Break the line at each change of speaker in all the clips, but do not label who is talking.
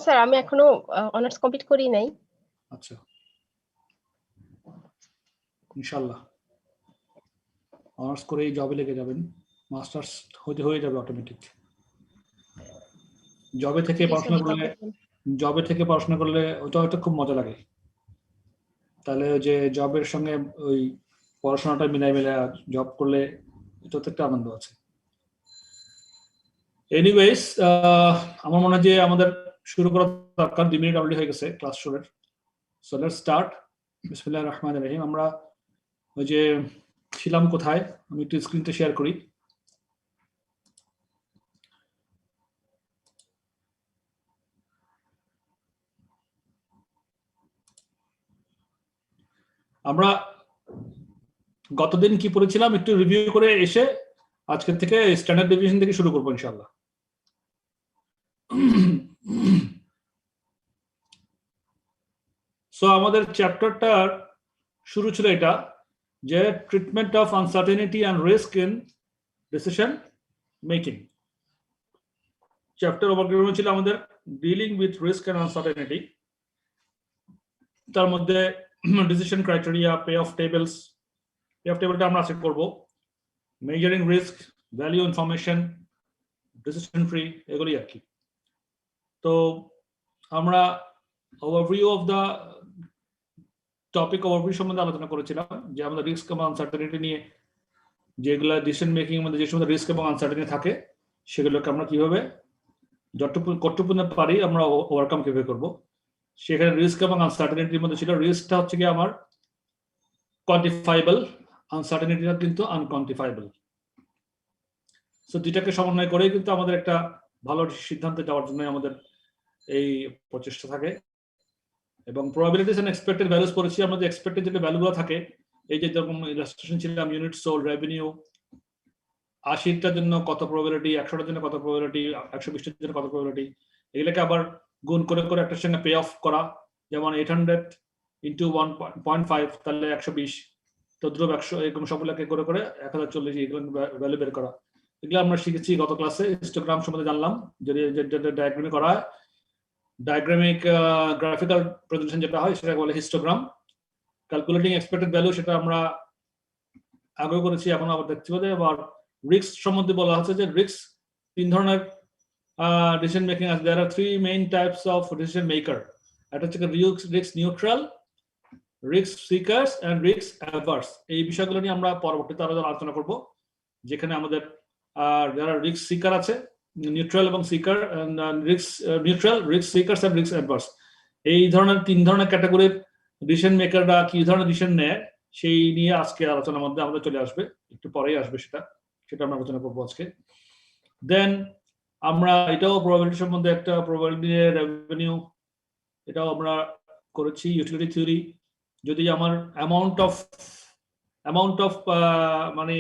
Sir আমি এখনো honours complete করি নাই।
আচ্ছা, ইনশাআল্লাহ অনার্স করেই জবে লেগে যাবেন, মাস্টার্স হয়ে যাবে অটোমেটিক। জবে থেকে পড়াশোনা করলে ওটা খুব মজা লাগে। তাহলে যে জবের সঙ্গে ওই পড়াশোনাটা মিলাই জব করলে এটা তো একটা আনন্দ আছে। এনিওয়েজ, আমার মনে হয় যে আমাদের শুরু করা দরকার। 2 মিনিট অলরেডি হয়ে গেছে ক্লাস শুরুর। So let's start. বিসমিল্লাহির রহমানির রহিম। আমরা ওই যে ছিলাম কোথায়, আমি একটু স্ক্রিনটা শেয়ার করি। আমরা গতদিন কি পড়েছিলাম একটু রিভিউ করে এসে আজকের থেকে স্ট্যান্ডার্ড ডেভিয়েশন থেকে শুরু করবো ইনশাআল্লাহ। সো আমাদের চ্যাপ্টারটার শুরু ছিল এটা, যে treatment of uncertainty and risk in decision making. Chapter overview ছিল আমাদের dealing with risk and uncertainty. তার মধ্যে ডিসিশন ক্রাইটেরিয়া, পে অফ টেবলটা আমরা আজকে করব, measuring risk, value information, decision tree, এগুলি আর কি। তো আমরা overview of the topic overview সম্বন্ধে আলোচনা করেছিলাম, যে আমাদের রিস্ক এবং আনসার্টেনিটি নিয়ে যেগুলো ডিসিশন মেকিং এর মধ্যে যে সমস্ত রিস্ক এবং আনসার্টেনিটি থাকে সেগুলোকে আমরা কিভাবে যতটুকু পারি আমরা ওভারকাম কিভাবে করব। সেখানে রিস্ক এবং আনসার্টেনিটির মধ্যে ছিল, রিস্কটা হচ্ছে কি আমার কোয়ান্টিফাইবল, আনসার্টেনিটিটা কিন্তু আনকোয়ান্টিফাইবল। সো দুটাকে সমন্বয় করেই কিন্তু আমাদের একটা ভালো সিদ্ধান্তে যাওয়ার জন্য আমাদের এই প্রচেষ্টা থাকে। এবং প্রবাবিলিটিস এন্ড এক্সপেক্টেড ভ্যালুস পড়েছি আমরা, যে এক্সপেক্টেড যে ভ্যালুগুলো থাকে, এই যে যেরকম ইলাস্ট্রেশন ছিলাম, ইউনিট সোল, রেভিনিউ, 80টার জন্য কত প্রবাবিলিটি, 100টার জন্য কত প্রবাবিলিটি, 120টার জন্য কত প্রবাবিলিটি, এগুলোকে আবার গুণ করে করে একটার সঙ্গে পে অফ করা। যেমন 800 ইন্টু 1.5 তাহলে 120, তদ্রুপ 100, এরকম সবগুলোকে করে করে 1040 এগুলো ভ্যালু বের করা। এগুলো আমরা শিখেছি গত ক্লাসে। হিস্টোগ্রাম সম্বন্ধে জানলাম, যদি ডায়াগ্রামে করা হয়, ডায়াগ্রামিক গ্রাফিক্যাল প্রেজেন্টেশন যেটা হয় সেটা বলে হিস্টোগ্রাম। ক্যালকুলেটিং এক্সপেক্টেড ভ্যালু সেটা আমরা আগেও করেছি, এখন আবার দেখতে পাবে। আবার রিস্ক সম্বন্ধে বলা আছে যে রিস্ক 3 ধরনের ডিসিশন মেকিং আছে। There are 3 main types of decision maker. এটা হচ্ছে risk neutral, risk seekers and risk averse. এই বিষয়গুলো নিয়ে আমরা পরবর্তীতে আরো আলোচনা করব, যেখানে আমাদের যারা রিস্ক সিকার আছে, নিউট্রাল এবং seeker, risk neutral, risk seekers and risk adverse, এই ধরনের 3 ধরনের ক্যাটাগরির ডিসিশন মেকাররা কি ধরনের ডিসিশন নেয় সেই নিয়ে আজকে আলোচনার মধ্যে আমাদের চলে আসবে, একটু পরেই আসবে সেটা আমরা আলোচনা করবো আজকে। দেন আমরা এটাও প্রবাবিলিটি সম্বন্ধে একটা প্রবাবিলিটি, রেভিনিউ, এটাও আমরা করেছি। ইউটিলিটি থিওরি, যদি আমার অ্যামাউন্ট অফ মানে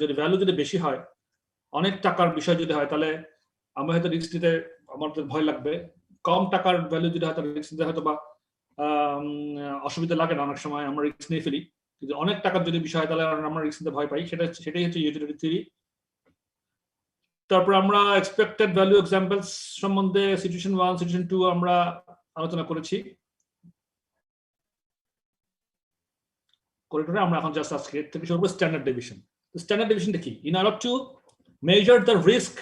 যদি ভ্যালু যদি বেশি হয়, অনেক টাকার বিষয় যদি হয়, তাহলে আমরা হয়তো রিস্ক নিতে আমাদের ভয় লাগবে। কম টাকার ভ্যালু যদি হয় তাহলে রিস্ক নিতে হয়তো বা অসুবিধা লাগে না, অনেক সময় আমরা রিস্ক নিয়ে ফেলি। কিন্তু অনেক টাকার যদি বিষয় হয় তাহলে আমরা রিস্ক নিতে ভয় পাই। সেটাই হচ্ছে ইউটিলিটি থিওরি। তারপর আমরা এক্সপেক্টেড ভ্যালু এক্সাম্পলস সম্বন্ধে সিচুয়েশন 1, সিচুয়েশন 2 আমরা আলোচনা করেছি। আমরা এখন জাস্ট আজকে থেকে শুরু করব স্ট্যান্ডার্ড ডেভিয়েশন। স্ট্যান্ডার্ড ডেভিয়েশনটা কি? In order to measure the risk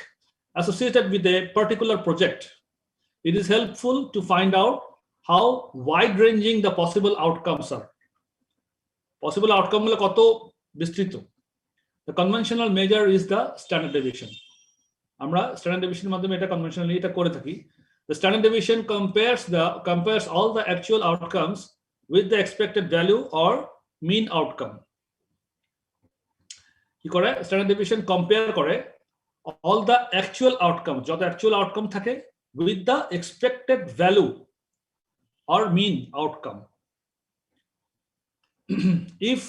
associated with a particular project, it is helpful to find out how wide-ranging the possible outcomes are. Possible outcome গুলো কত বিস্তৃত। The conventional measure is the standard deviation. আমরা standard ডেভিয়েশনের মাধ্যমে এটা conventionally এটা করে থাকি। The standard deviation compares all the actual outcomes with the expected value or mean outcome. কি করে? স্ট্যান্ডার্ড ডেভিয়েশন কম্পেয়ার করে all the actual outcomes, যত অ্যাকচুয়াল আউটকাম থাকে, with the expected value or mean outcome. If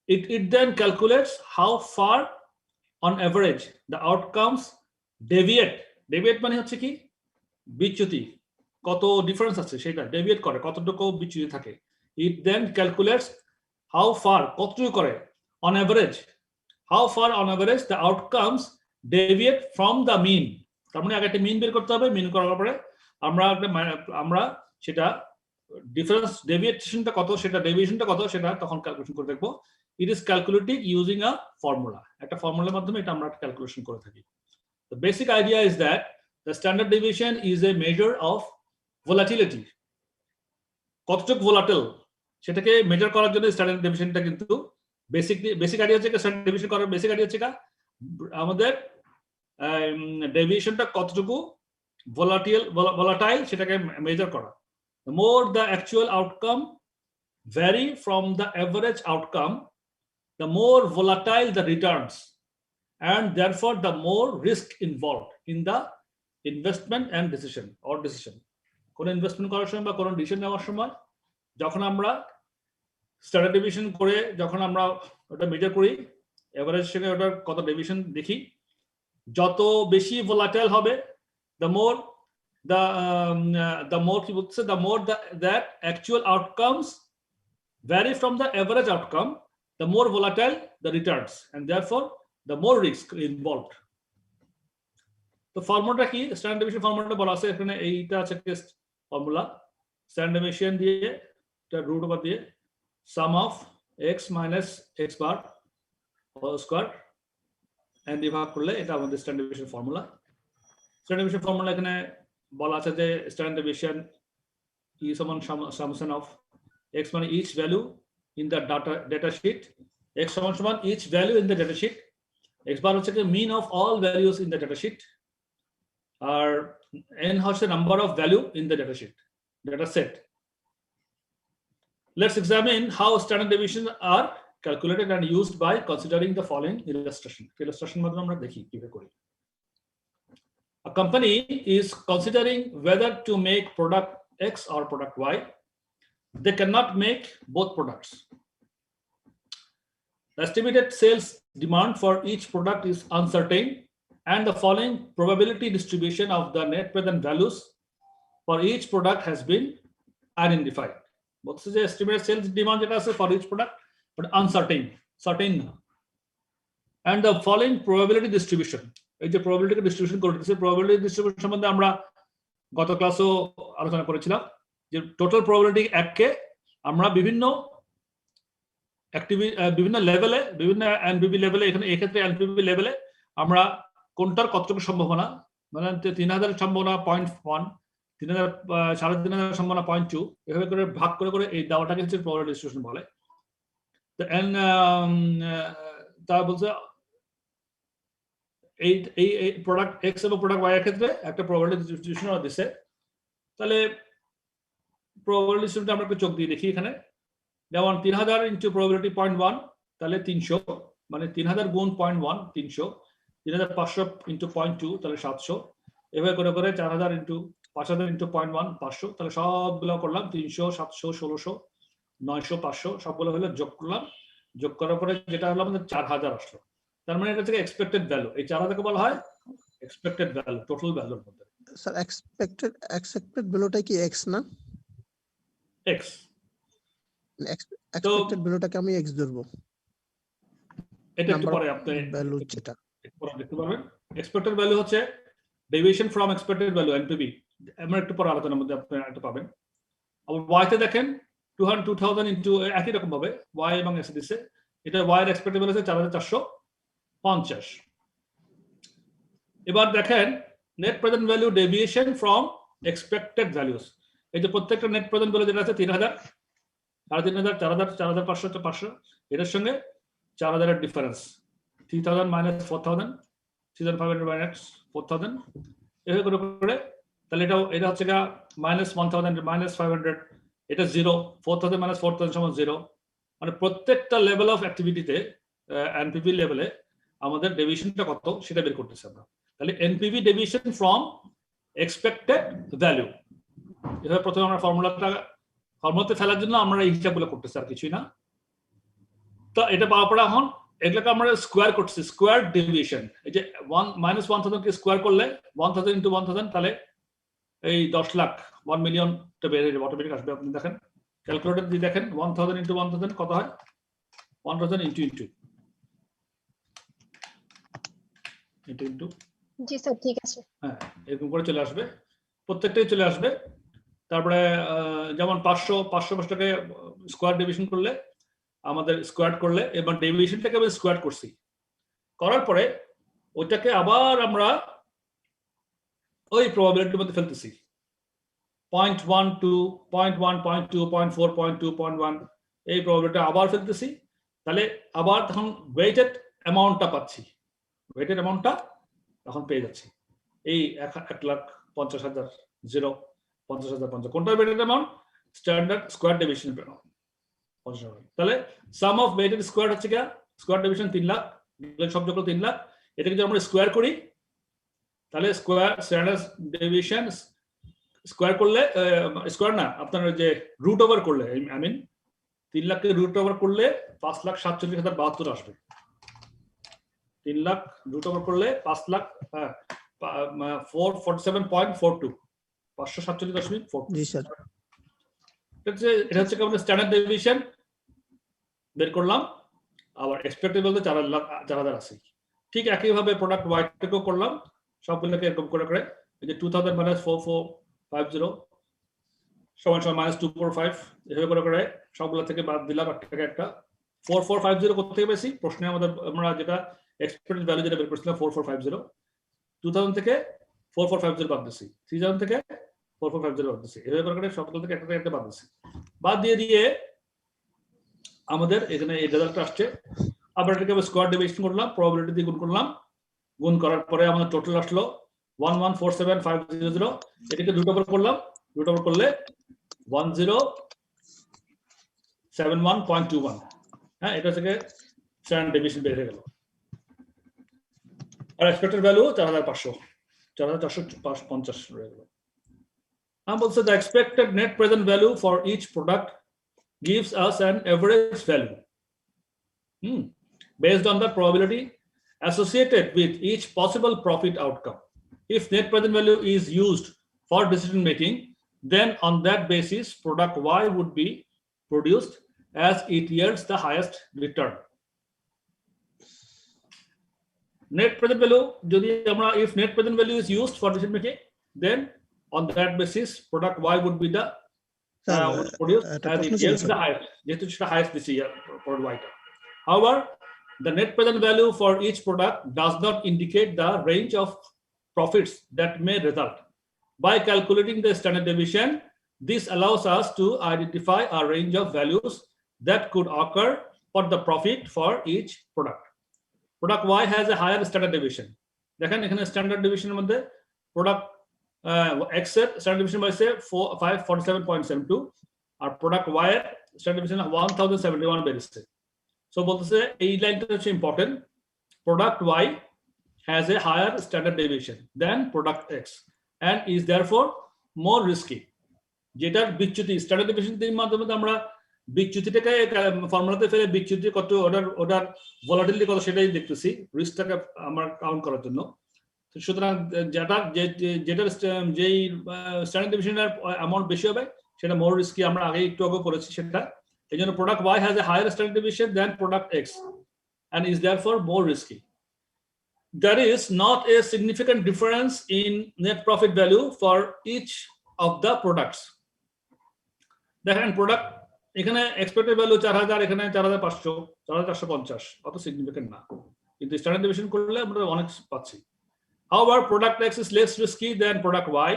it then calculates how far on average the outcomes deviate মানে হচ্ছে কি বিচ্যুতি, কত ডিফারেন্স আছে সেটা ডেভিয়েট করে, কতটুকু বিচ্যুতি থাকে। It then calculates how far, কতটুকু করে, on average, how far on average the outcomes deviate from the mean. তার মানে আগে একটা মিন বের করতে হবে, মিন করার পরে আমরা সেটা ডিফারেন্স ডেভিয়েশনটা কত সেটা ডেভিয়েশনটা কত সেটা তখন ক্যালকুলেশন করে দেখবো। It is calculated using a formula, একটা ফর্মুলার মাধ্যমে এটা আমরা ক্যালকুলেশন করে থাকি। The basic idea is that the standard deviation is a measure of volatility. কতটুক ভোলাটাইল সেটাকে মেজার করার জন্য স্ট্যান্ডার্ড ডেভিয়েশনটা কিন্তু বেসিক আইডিয়া হচ্ছে স্ট্যান্ডার্ড ডেভিয়েশন করার বেসিক আইডিয়া হচ্ছে আমাদের ডেভিয়েশনটা কতটুকু ভোলাটাইল সেটাকে মেজার করা। The more the actual outcome vary from the average outcome, the more volatile the returns, and therefore the more risk involved in the investment and decision. কোন investment করার সময় বা কোন ডিসিশন নেওয়ার সময় যখন আমরা স্ট্যান্ডার্ড ডেভিয়েশন করে যখন আমরা ওটা মেজার করি, এভারেজ সঙ্গে ওটার কত ডেভিয়েশন দেখি, যত বেশি ভোলাটাইল হবে the more that actual outcomes vary from the average outcome, the more volatile the returns, and therefore the more risk involved. তো ফর্মুলাটা কি? স্ট্যান্ডার্ড ডেভিয়েশন ফর্মুলাটা বলা আছে এখানে, এইটা আছে ফর্মুলা। স্ট্যান্ডার্ড ডেভিয়েশন দিয়ে এটা রুট ওভার দিয়ে sum of x minus x bar whole square and divide করলে এটা আমাদের standard deviation formula. Standard deviation formula এখানে বলা আছে যে standard deviation is summation of x মানে each value in the data sheet, x সমান each value in the data sheet, x bar হচ্ছে কি mean of all values in the data sheet, R n হচ্ছে number of value in the data sheet, data set. Let's examine how standard deviations are calculated and used by considering the following illustration. Illustration মাধ্যমে আমরা দেখি কিভাবে করি। A company is considering whether to make product X or product Y. They cannot make both products. The estimated sales demand for each product is uncertain, and the following probability distribution of the net present values for each product has been identified. What's the estimated sales demand for each product, but uncertain, certain. And the following probability distribution. এই যে probability distribution করতেছে, probability distribution সম্বন্ধে আমরা গত ক্লাসও আলোচনা করেছিলাম যে টোটাল probability এককে আমরা বিভিন্ন লেভেলে, বিভিন্ন এনপিভি লেভেলে, এখানে এক্ষেত্রে এনপিভি লেভেলে আমরা কোনটার কতটুকু সম্ভাবনা, মানে 3000 সম্ভাবনা 0.1, 3,500 সম্ভাবনা 0.2, এভাবে করে ভাগ করে করে এই দেওয়াটাকে হচ্ছে probability distribution বলে। তো তা বলছে এই প্রোডাক্ট এক্স এবং প্রোডাক্ট ওয়াই এর ক্ষেত্রে একটা প্রবাবিলিটি ডিস্ট্রিবিউশন দিছে। তাহলে প্রবাবিলিটি ডিস্ট্রিবিউশনটা আমরা একটু চোখ দিয়ে দেখি এখানে। যেমন 3000 ইনটু প্রবাবিলিটি 0.1 তাহলে 300, মানে 3000 গুণ 0.1 300, 3500 ইনটু 0.2 তাহলে 700, এভাবে করে করে 4000 ইনটু 5000 ইনটু 0.1 500, তাহলে সবগুলো করলাম 300 700 1600 900 500 সবগুলো হলো যোগ করলাম, যোগ করার পরে যেটা হলো আমাদের 4000 আসলো। তার মানে এটা থেকে এক্সপেক্টেড ভ্যালু, এই 4000 কে বলা হয় এক্সপেক্টেড ভ্যালু, টোটাল ভ্যালুর মধ্যে।
স্যার এক্সপেক্টেড ভ্যালুটা কি x না?
x,
এক্সপেক্টেড ভ্যালুটাকে আমি x ধরবো।
এটা একটু পরে আপনি
ভ্যালু যেটা
পরে দেখতে পারবেন। এক্সপেক্টেড ভ্যালু হচ্ছে deviation from expected value NPV, আমরা একটু পরে আলোচনার মধ্যে আপনি এটা পাবেন। আবার y তে দেখেন 2000 ইনটু একই রকম ভাবে y এবং x দিছে, এটা y এর এক্সপেক্টেড ভ্যালু আছে 4450। এবার দেখেন net present value deviation from expected values, এই যে প্রত্যেকটা নেট প্রেজেন্ট ভ্যালু যেটা আছে 3000 3500 4000 4500 500, এটার সঙ্গে 4000 এর ডিফারেন্স, 3000 মাইনাস 4000 3500 মাইনাস 4000 এভাবে করে করে, তাহলে এটা হচ্ছে মাইনাস 1000 মাইনাস 500, এটা 0, 4000 মাইনাস 4000 সমান 0, মানে প্রত্যেকটা লেভেল অফ অ্যাক্টিভিটিতে এনপিভি লেভেলে আমাদের ডেভিয়েশনটা কত সেটা বের করতেছি আমরা। তাহলে NPV deviation from expected value, এভাবে প্রথমে আমরা ফর্মুলাতে ফেলার জন্য আমরা এই হিসাবগুলো করতেছি, আর কিছুই না। তো এটা পাওয়ার পরে এখন এগুলোকে আমরা স্কোয়ার করছি, স্কোয়ার ডেভিয়েশন। এই যে 1000 কে স্কোয়ার করলে 1000 ইনটু 1000 তাহলে এই 10 লাখ 1 মিলিয়নটা বের হয়ে যাবে, অটোমেটিক আসবে। আপনি দেখেন ক্যালকুলেটর দিয়ে দেখেন 1000 ইনটু 1000 কত হয়, 1000 ইনটু
জি স্যার, ঠিক আছে।
হ্যাঁ, এরকম করে চলে আসবে। প্রত্যেকটাই চলে আসবে। তারপরে যেমন 500টাকে স্কোয়ার ডিভিশন করলে আমাদের স্কোয়ার করলে এবং ডেভিয়েশনটাকে আমি স্কোয়ার করছি, করার পরে ওইটাকে আবার আমরা ওই প্রবাবিলিটির মধ্যে ফেলতেছি 0.12, 0.1, 0.2, 0.4, 0.2, 0.1 এই প্রবাবিলিটি আবার ফেলতেছি, তাহলে আবার তখন ওয়েটেড অ্যামাউন্টটা পাচ্ছি, ওয়েটেড অ্যামাউন্টটা তখন পেয়ে যাচ্ছি এই 1,50,000 0 50,050 কোনটা weighted amount? Standard square division amount 50,000। তাহলে সাম অফ ওয়েটেড স্কোয়ার হচ্ছে কি স্কোয়ার ডিভিশন 3 লাখ, সব যোগ 3 লাখ। এটাকে যদি আমরা স্কোয়ার করি তাহলে স্কোয়ার স্ট্যান্ডার্ড ডেভিয়েশন স্কোয়ার করলে স্কোয়ার না আপনার যে রুট ওভার করলে আই মিন 3 লাখকে রুট ওভার করলে 5,47,072 আসবে। 3 লাখ রুট ওভার করলে 5 লাখ 447.42 547.42।
জি স্যার।
এটা হচ্ছে আমাদের স্ট্যান্ডার্ড ডেভিয়েশন বের করলাম, আবার এক্সপেক্টেড বলতে 4,080। ঠিক একইভাবে প্রোডাক্ট ওয়াইটাকেও করলাম, সবগুলোকে এরকম করে করে এই যে 2000 মাইনাস 4450 সমান সমান মাইনাস 245 এভাবে করে করে সবগুলো থেকে বাদ দিলাম একটা 4450 কোথা থেকে পেয়েছি প্রশ্নে আমাদের আমরা যেটা এক্সপেক্টেড ভ্যালু যেটা বের করেছিলাম 4450 2000 থেকে 4450 বাদ দিছি, 3000 থেকে 4450 বাদ দিছি, এভাবে করে করে সবগুলো থেকে একটা বাদ দিছি, বাদ দিয়ে আমাদের এখানে এই রেজাল্টটা আসছে। আবার এটাকে স্কোয়ার ডিভিশন করলাম, প্রবাবিলিটি দিয়ে গুণ করলাম, গুণ করার পরে আমাদের টোটাল আসলো 1147500। এটাকে রুট ওভার করলাম, রুট ওভার করলে 1071.21। হ্যাঁ, এটা থেকে স্ট্যান্ডার্ড ডেভিয়েশন বের হয়ে গেল। আর এক্সপেক্টেড ভ্যালু 4,450 রয়ে গেল। আমি বলছি the expected net present value for each product gives us an average value based on the probability associated with each possible profit outcome. If net present value is used for decision making, then on that basis product Y would be produced as it yields the highest return. Net present value যদি আমরা if net present value is used for decision making, then on that basis product Y would be the produced as it yields the highest, যেহেতু সেটা highest দিছি product Y টা। However, the net present value for each product does not indicate the range of profits that may result. By calculating the standard deviation, this allows us to identify a range of values that could occur for the profit for each product. Product Y has a higher standard deviation. দেখেন এখানে standard ডিভিশনের মধ্যে product X এর standard division হইছে 547.72 আর product Y এর standard division 1071 বেরিয়েছে। So বলতেছে এই লাইনটা হচ্ছে important, product Y has a higher standard deviation than product X and is therefore more risky. যেটার বিচ্যুতি স্ট্যান্ডার্ড ডেভিয়েশনের মাধ্যমে আমরা বিচ্যুতিটাকে ফর্মুলাতে ফেলে বিচ্যুতি কত ওটার ভলাটিলিটি কত সেটাই দেখতেছি রিস্কটাকে আমরা কাউন্ট করার জন্য। সুতরাং যেটার যেই স্ট্যান্ডার্ড ডেভিয়েশনের অ্যামাউন্ট বেশি হবে সেটা মোর রিস্কি, আমরা আগে একটু আগে করেছি সেটা। এই জন্য product Y has a higher standard deviation than product X and is therefore more risky. There is not a significant difference in net profit value for each of the products. দেখেন product এখানে expected value 4000, এখানে 4500, 4450, অত significant না, কিন্তু standard deviation করলে আমরা অনেক পাচ্ছি। However, product X is less risky than product Y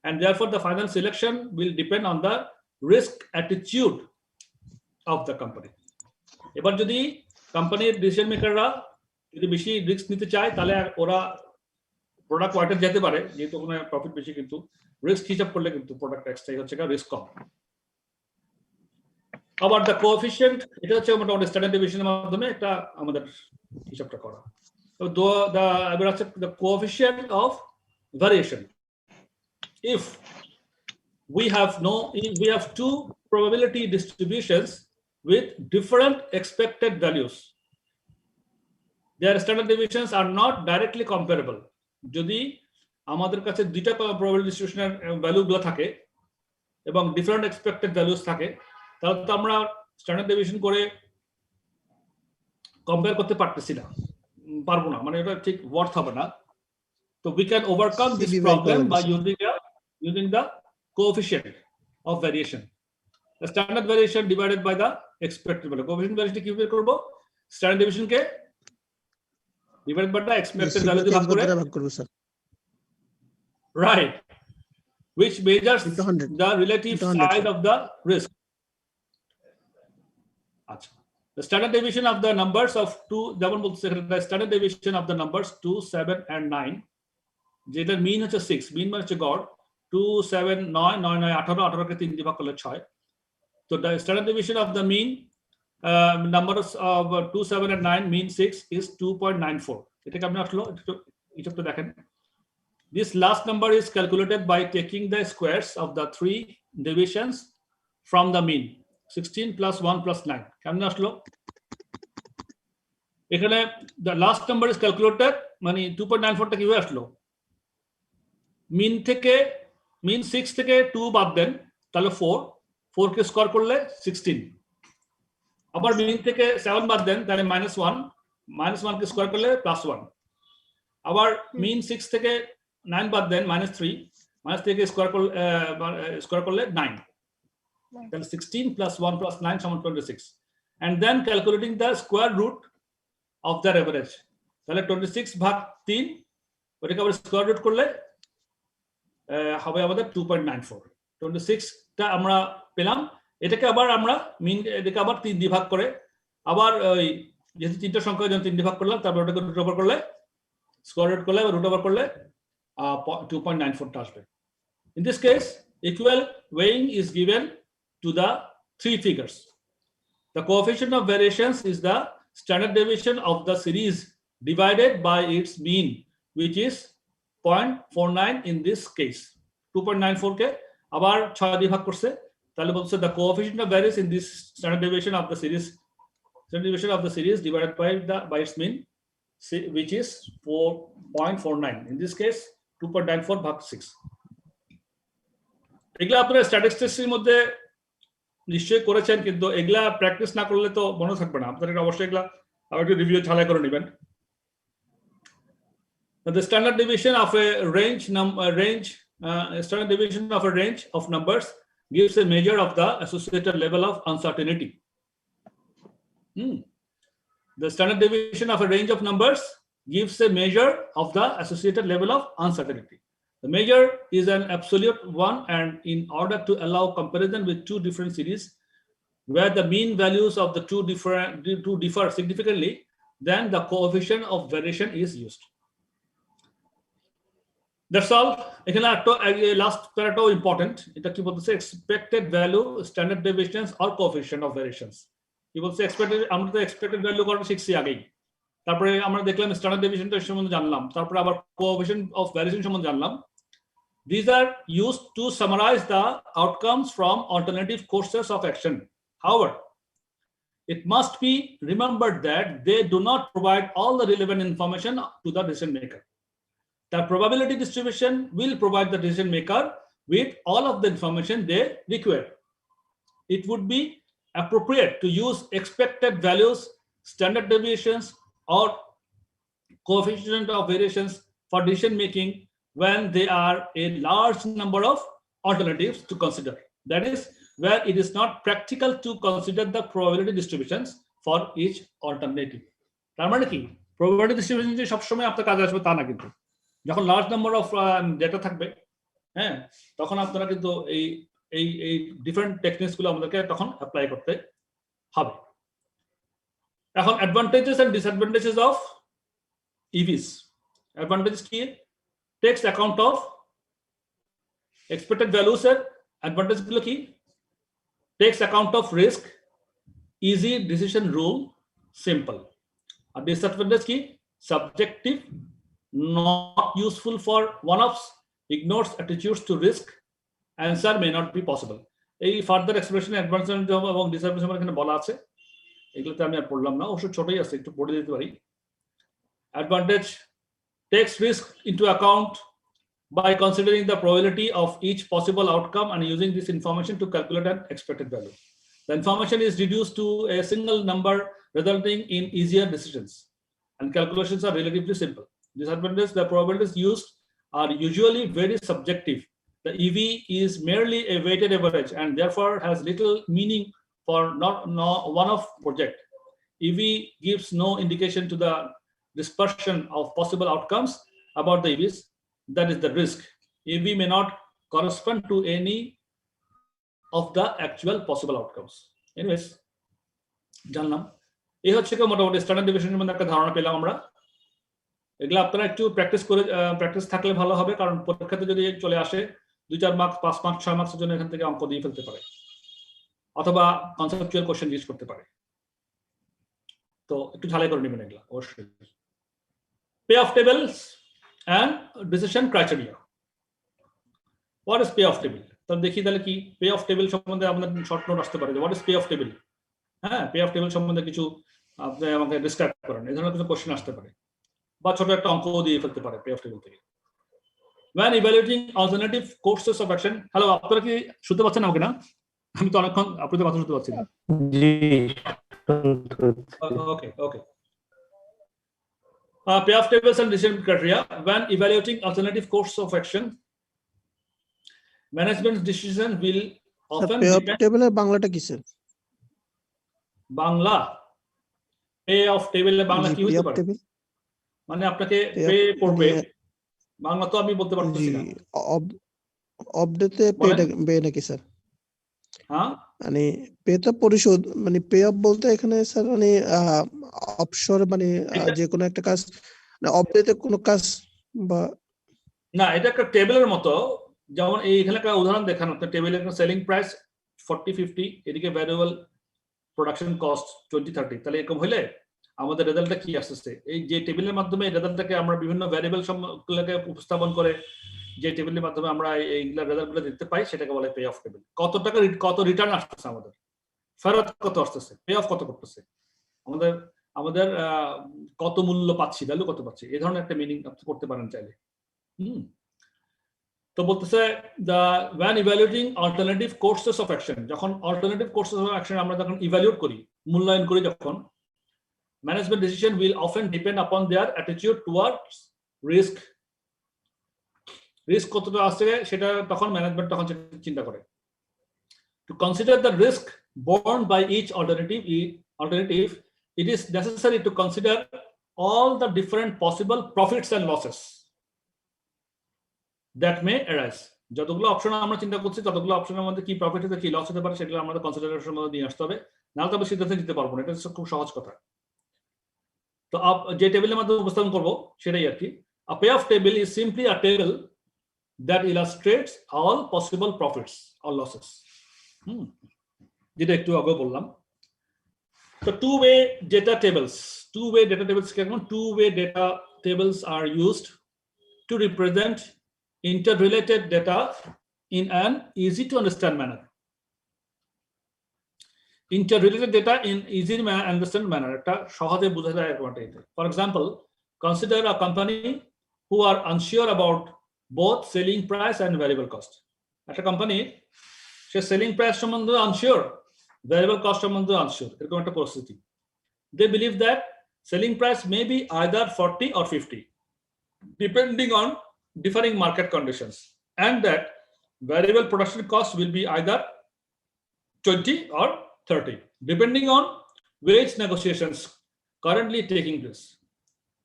and therefore the final selection will depend on the risk attitude of the company. এবার যদি কোম্পানির ডিসিশন মেকাররা যদি বেশি রিস্ক নিতে চায় তাহলে ওরা প্রোডাক্ট ওয়াইটার যেতে পারে, যেহেতু ওখানে প্রফিট বেশি, কিন্তু রিস্ক হিসাব করলে কিন্তু প্রোডাক্ট এক্সটাই হচ্ছে রিস্ক কম। আবার দ্য কোএফিশিয়েন্ট, এটা হচ্ছে মোটামুটি স্ট্যান্ডার্ড ডেভিয়েশনের মাধ্যমে একটা আমাদের হিসাবটা করা। তো এবার আছে the coefficient of variation. If we have two probability distributions with different expected values, their standard deviations are not directly comparable. যদি আমাদের কাছে দুইটা probability distribution ভ্যালুগুলো থাকে এবং ডিফারেন্ট এক্সপেক্টেড ভ্যালুস থাকে, তাহলে তো আমরা স্ট্যান্ডার্ড ডেভিয়েশন করে কম্পেয়ার করতে পারবো না, মানে এটা ঠিক ওয়ার্থ হবে না। তো we can overcome this problem by using a using the coefficient of variation. The standard variation divided by the expected value. Coefficient variation কি বের করব? Standard deviation K divided by the expected value দিয়ে ভাগ করে,
ভাগ করব sir.
right, which measures
Into 100.
the relative
100,
size
sir.
of the risk. আচ্ছা, the standard deviation of the numbers of 2, যেমন বলতে the standard deviation of the numbers 2, 7 and 9, যেটা mean হচ্ছে 6, mean মানে হচ্ছে গড়, 2, 7, 9, 9, 9, 18, 18 কে 3 দিয়ে ভাগ করলে 6. So the standard deviation of the mean numbers of 2, 7 and 9, mean 6 is 2.94. এটা কেমন আসলো? একটু দেখেন। This last number is calculated by taking the squares of the 3 deviations from the mean. 16 plus 1 plus 9. কেমন আসলো? এখানে the last number is calculated, মানে 2.94 টা কিভাবে আসলো? মিন থেকে, মিন 6 থেকে 2 বাদ দেন, তাহলে 4, 4 কে স্কোয়ার করলে 16। আবার মিন থেকে 7 বাদ দেন, তাহলে -1, -1 কে স্কোয়ার করলে +1। আবার মিন 6 থেকে 9 বাদ দেন, -3, -3 কে স্কোয়ার করলে 9। তাহলে 16 plus 1 plus 9 সমান 26। And then calculating the square root of their average. তাহলে 26 ভাগ 3, ওটাকে আবার স্কোয়ার রুট করলে হবে আমাদের 2.94। 26 টা আমরা পেলাম, এটাকে আবার আমরা মিন, এটাকে আবার 3 দিয়ে ভাগ করে, আবার ওই যেহেতু তিনটা সংখ্যা যখন 3 দিয়ে ভাগ করলাম, তারপর ওটাকে রুট ওভার করলে, স্কোয়ার রুট করলে, রুট ওভার করলে 2.94 টা আসবে। In this case, equal weighing is given to the 3 figures. The coefficient of variations is the standard deviation of the series divided by its mean, which is 0.49 in this case. 2.94 কে আবার 6 দিয়ে ভাগ করছে, তাহলে বলছে the coefficient of variance in this standard deviation of the series divided by its mean, which is 4.49. In this case 2.94 ভাগ 6. এগুলা আপনারা স্ট্যাটিস্টিক্সের মধ্যে নিশ্চয়ই করেছেন, কিন্তু এগুলা প্র্যাকটিস না করলে তো মনে থাকবে না। আপনারা অবশ্যই এগুলা আবার একটু রিভিউ ঝালাই করে নেবেন। The standard deviation of a standard deviation of a range of numbers gives a measure of the associated level of uncertainty. The standard deviation of a range of numbers gives a measure of the associated level of uncertainty. The measure is an absolute one, and in order to allow comparison with 2 different series where the mean values of the two differ significantly, then the coefficient of variation is used. That's all. এখানে একটা last প্যারাটাও important. এটা কি বলতেছে? Expected value, standard deviations or coefficient of variations. কি বলছে? Expected, আমরা তো expected value করা শিখছি আগেই। তারপরে আমরা দেখলাম স্ট্যান্ডার্ড ডেভিয়েশনটা সম্বন্ধে জানলাম, তারপরে আবার কোএফিশিয়েন্ট অফ ভ্যারিয়েশন সম্বন্ধে জানলাম। These are used to summarize the outcomes from alternative courses of action. However, it must be remembered that they do not provide all the relevant information to the decision maker. The probability distribution will provide the decision maker with all of the information they require. It would be appropriate to use expected values, standard deviations, or coefficient of variations for decision making when there are a large number of alternatives to consider. That is, where it is not practical to consider the probability distributions for each alternative. তার মানে কি? Probability distribution যে সবসময় আপনার কাজে আসবে তা না, কিন্তু যখন লার্জ নাম্বার অফ ডেটা থাকবে, হ্যাঁ, তখন আপনারা কিন্তু এই ডিফারেন্ট টেকনিক্স গুলো আমাদেরকে তখন অ্যাপ্লাই করতে হবে। এখন advantages and disadvantages of EVs. Advantage কি? Takes account of expected values এর অ্যাডভান্টেজ গুলো কি? Takes account of risk, easy decision rule, simple. আর ডিসঅ্যাডভান্টেজ কি? Subjective, not useful for one-offs, ignores attitudes to risk, answer may not be possible. এই further expression advantage এবং disadvantage আমার এখানে বলা আছে, এগুলোতে আমি আর পড়লাম না, অবশ্য ছোটই আছে, একটু পড়ে দিতে পারি। Advantage takes risk into account by considering the probability of each possible outcome and using this information to calculate an expected value. The information is reduced to a single number, resulting in easier decisions, and calculations are relatively simple. Disadvantage: the probabilities used are usually very subjective. the EV is merely a weighted average and therefore has little meaning for one-off project. EV gives no indication to the dispersion of possible outcomes about the EVs, that is the risk. EV may not correspond to any of the actual possible outcomes. Anyways, জানলাম এই হচ্ছে কি মোটামুটি standard ডেভিয়েশনের মধ্যে একটা ধারণা পেলাম আমরা। এগুলো আপনারা একটু প্র্যাকটিস থাকলে ভালো হবে, কারণ পরীক্ষাতে যদি চলে আসে 2-4 মার্কস 5 মার্কস 6 মার্কসের জন্য এখান থেকে অঙ্ক দিয়ে ফেলতে পারে অথবা কনসেপচুয়াল কোশ্চেন জিজ্ঞেস করতে পারে। তো একটু ঝালাই করে নেবেন এগুলো অবশ্যই। Pay off tables and decision criteria. What is pay off table? তাহলে দেখি তাহলে কি পে অফ টেবিল সম্বন্ধে আপনাদের শর্ট নোট আসতে পারে যে what is pay off table. হ্যাঁ, পে অফ টেবিল সম্বন্ধে কিছু আপনি আমাকে ডিসক্রাইব করেন, এই ধরনের কিছু কোশ্চেন আসতে পারে বা ছোট একটা অঙ্ক দিয়ে ফেলতে পারে পে অফ টেবিল থেকে। When evaluating alternative courses of action, hello আপনারা কি শুনতে পাচ্ছেন আমাকে? না, আমি তো অনেকক্ষণ আপনাদের কথা শুনতে পাচ্ছি না।
জি,
ওকে ওকে। Pay off tables and decision criteria. When evaluating alternative course of action, management's decision will often
pay off
depend.
টেবিলের বাংলাটা কি স্যার?
বাংলা পে অফ টেবিলে বাংলা কি হতে পারে? মানে আপনাকে পে করবে, বাংলা তো আমি বলতে পারতেছি না।
অবডেতে পে নাকি স্যার?
হ্যাঁ,
মানে পে তো পরিশোধ, মানে পে অফ বলতে এখানে স্যার মানে অফশোর মানে যে কোনো একটা কাজ, না অবডেতে কোনো কাজ বা
না, এটা একটা টেবিলের মতো। যেমন এইখানে একটা উদাহরণ দেখান, আপনার টেবিলের সেলিং প্রাইস 40-50, এদিকে ভ্যারিয়েবল প্রোডাকশন কস্ট 20-30, তাহলে এরকম হলে আমাদের রেজাল্টটা কি আসছে? এই যে টেবিলের মাধ্যমে রেজাল্টটাকে আমরা বিভিন্ন ভ্যারিয়েবল সম্পর্কে উপস্থাপন করে যে টেবিলের মাধ্যমে আমরা এইগুলা রেজাল্টগুলো দেখতে পাই, সেটাকে বলে পে অফ টেবিল। কত টাকা কত রিটার্ন আসতেছে, আমাদের ফেরত কত আসতেছে, পে অফ কত করতেছে, আমাদের কত মূল্য পাচ্ছি, ভ্যালু কত পাচ্ছি, এই ধরনের একটা মিনিং আপনি করতে পারেন চাইলে। তো বলতেছে when evaluating alternative courses of action, যখন alternative courses of action আমরা যখন ইভ্যালুয়েট করি, মূল্যায়ন করি, যখন management decision will often depend upon their attitude towards risk কতটা আছে সেটা তখন ম্যানেজমেন্ট তখন চিন্তা করে। To consider the risk borne by each alternative, it is necessary to consider all the different possible profits and losses that may arise. যতগুলো option আমরা চিন্তা করছি, ততগুলো অপশনের মধ্যে কি প্রফিট হতে কি লস হতে পারে, সেগুলো আমাদের কনসিডারেশনের মধ্যে নিয়ে আসতে হবে, নাহলে তবে সিদ্ধান্ত নিতে পারবো না। এটা খুব সহজ কথা। তো যে টেবিলের মাধ্যমে উপস্থাপন করবো সেটাই আর কি। A payoff table is simply a table that illustrates all possible profits or losses. যেটা একটু আগে বললাম। তো two-way data tables কেমন? Two-way data tables are used to represent interrelated data in an easy to understand manner. Interrelated data in easy to understand manner, একটা সহজে বোঝা যায় এরকম একটা। For example, consider a company who are unsure about both selling price and variable cost. একটা company সে selling price সম্বন্ধে unsure, variable cost সম্বন্ধে unsure, এরকম একটা পরিস্থিতি। They believe that selling price may be either 40 or 50 depending on differing market conditions, and that variable production cost will be either 20 or 30 depending on wage negotiations currently taking place.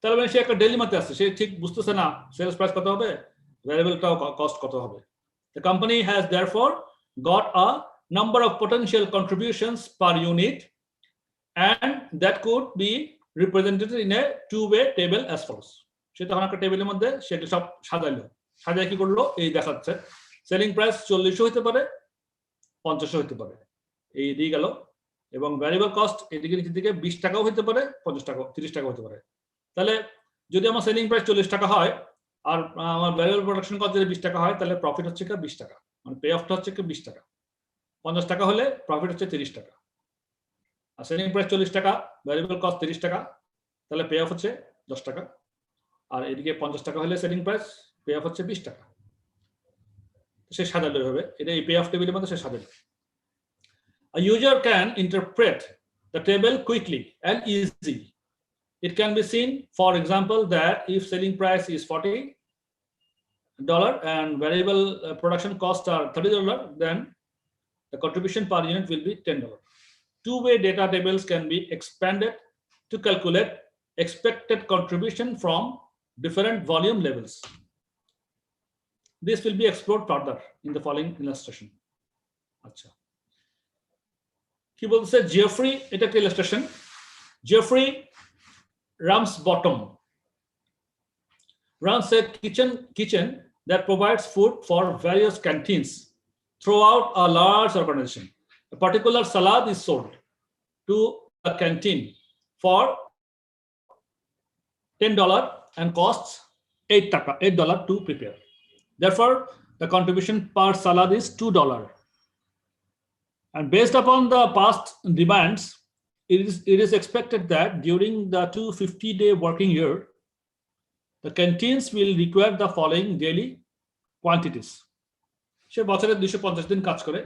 তাহলে সে একটা ডিলেমাতে আছে, সে ঠিক বুঝতেছে না sales price কত হবে, ভ্যারিয়েবলটাও cost কত হবে। The company has therefore got a number of potential contributions per unit, and that could be represented in a two-way table as follows. সে তখন একটা টেবিলের মধ্যে সেটা সব সাজায় কি করলো, এই দেখাচ্ছে সেলিং প্রাইস 40 হতে পারে, 50 হতে পারে, এই দিয়ে গেল, এবং ভ্যারিয়েবল কস্ট এদিকে নিচের দিকে 20 টাকাও হতে পারে, 50 টাকা 30 টাকা হতে পারে। তাহলে যদি আমার সেলিং প্রাইস 40 টাকা হয় আর আমার ভ্যারিয়েবল প্রোডাকশন কস্ট যদি 20 টাকা হয়, তাহলে প্রফিট হচ্ছে কি 20 টাকা, মানে পে অফটা হচ্ছে কি 20 টাকা। 50 টাকা হলে প্রফিট হচ্ছে 30 টাকা, আর সেলিং প্রাইস 40 টাকা, ভ্যারিয়েবল কস্ট 30 টাকা, তাহলে পে অফ হচ্ছে 10 টাকা। আর এদিকে 50 টাকা হলে সেলিং প্রাইস, পে অফ হচ্ছে 20 টাকা। সে সাজালো এভাবে, এটা এই পে অফ টেবিলের মধ্যে সে সাজালো। A user can interpret the table quickly and easily. It can be seen, for example, that if selling price is 40, and variable production costs are $30, then the contribution per unit will be $10. Two-way data tables can be expanded to calculate expected contribution from different volume levels. This will be explored further in the following illustration. Acha. He will say Geoffrey, it is illustration. Geoffrey Ramsbottom runs a kitchen that provides food for various canteens throughout a large organization. A particular salad is sold to a canteen for $10 and costs $8 to prepare. Therefore, the contribution per salad is $2. And based upon the past demands, it is expected that during the 250-day working year, the canteens will require the following daily quantities. সে বছরে 250 দিন কাজ করে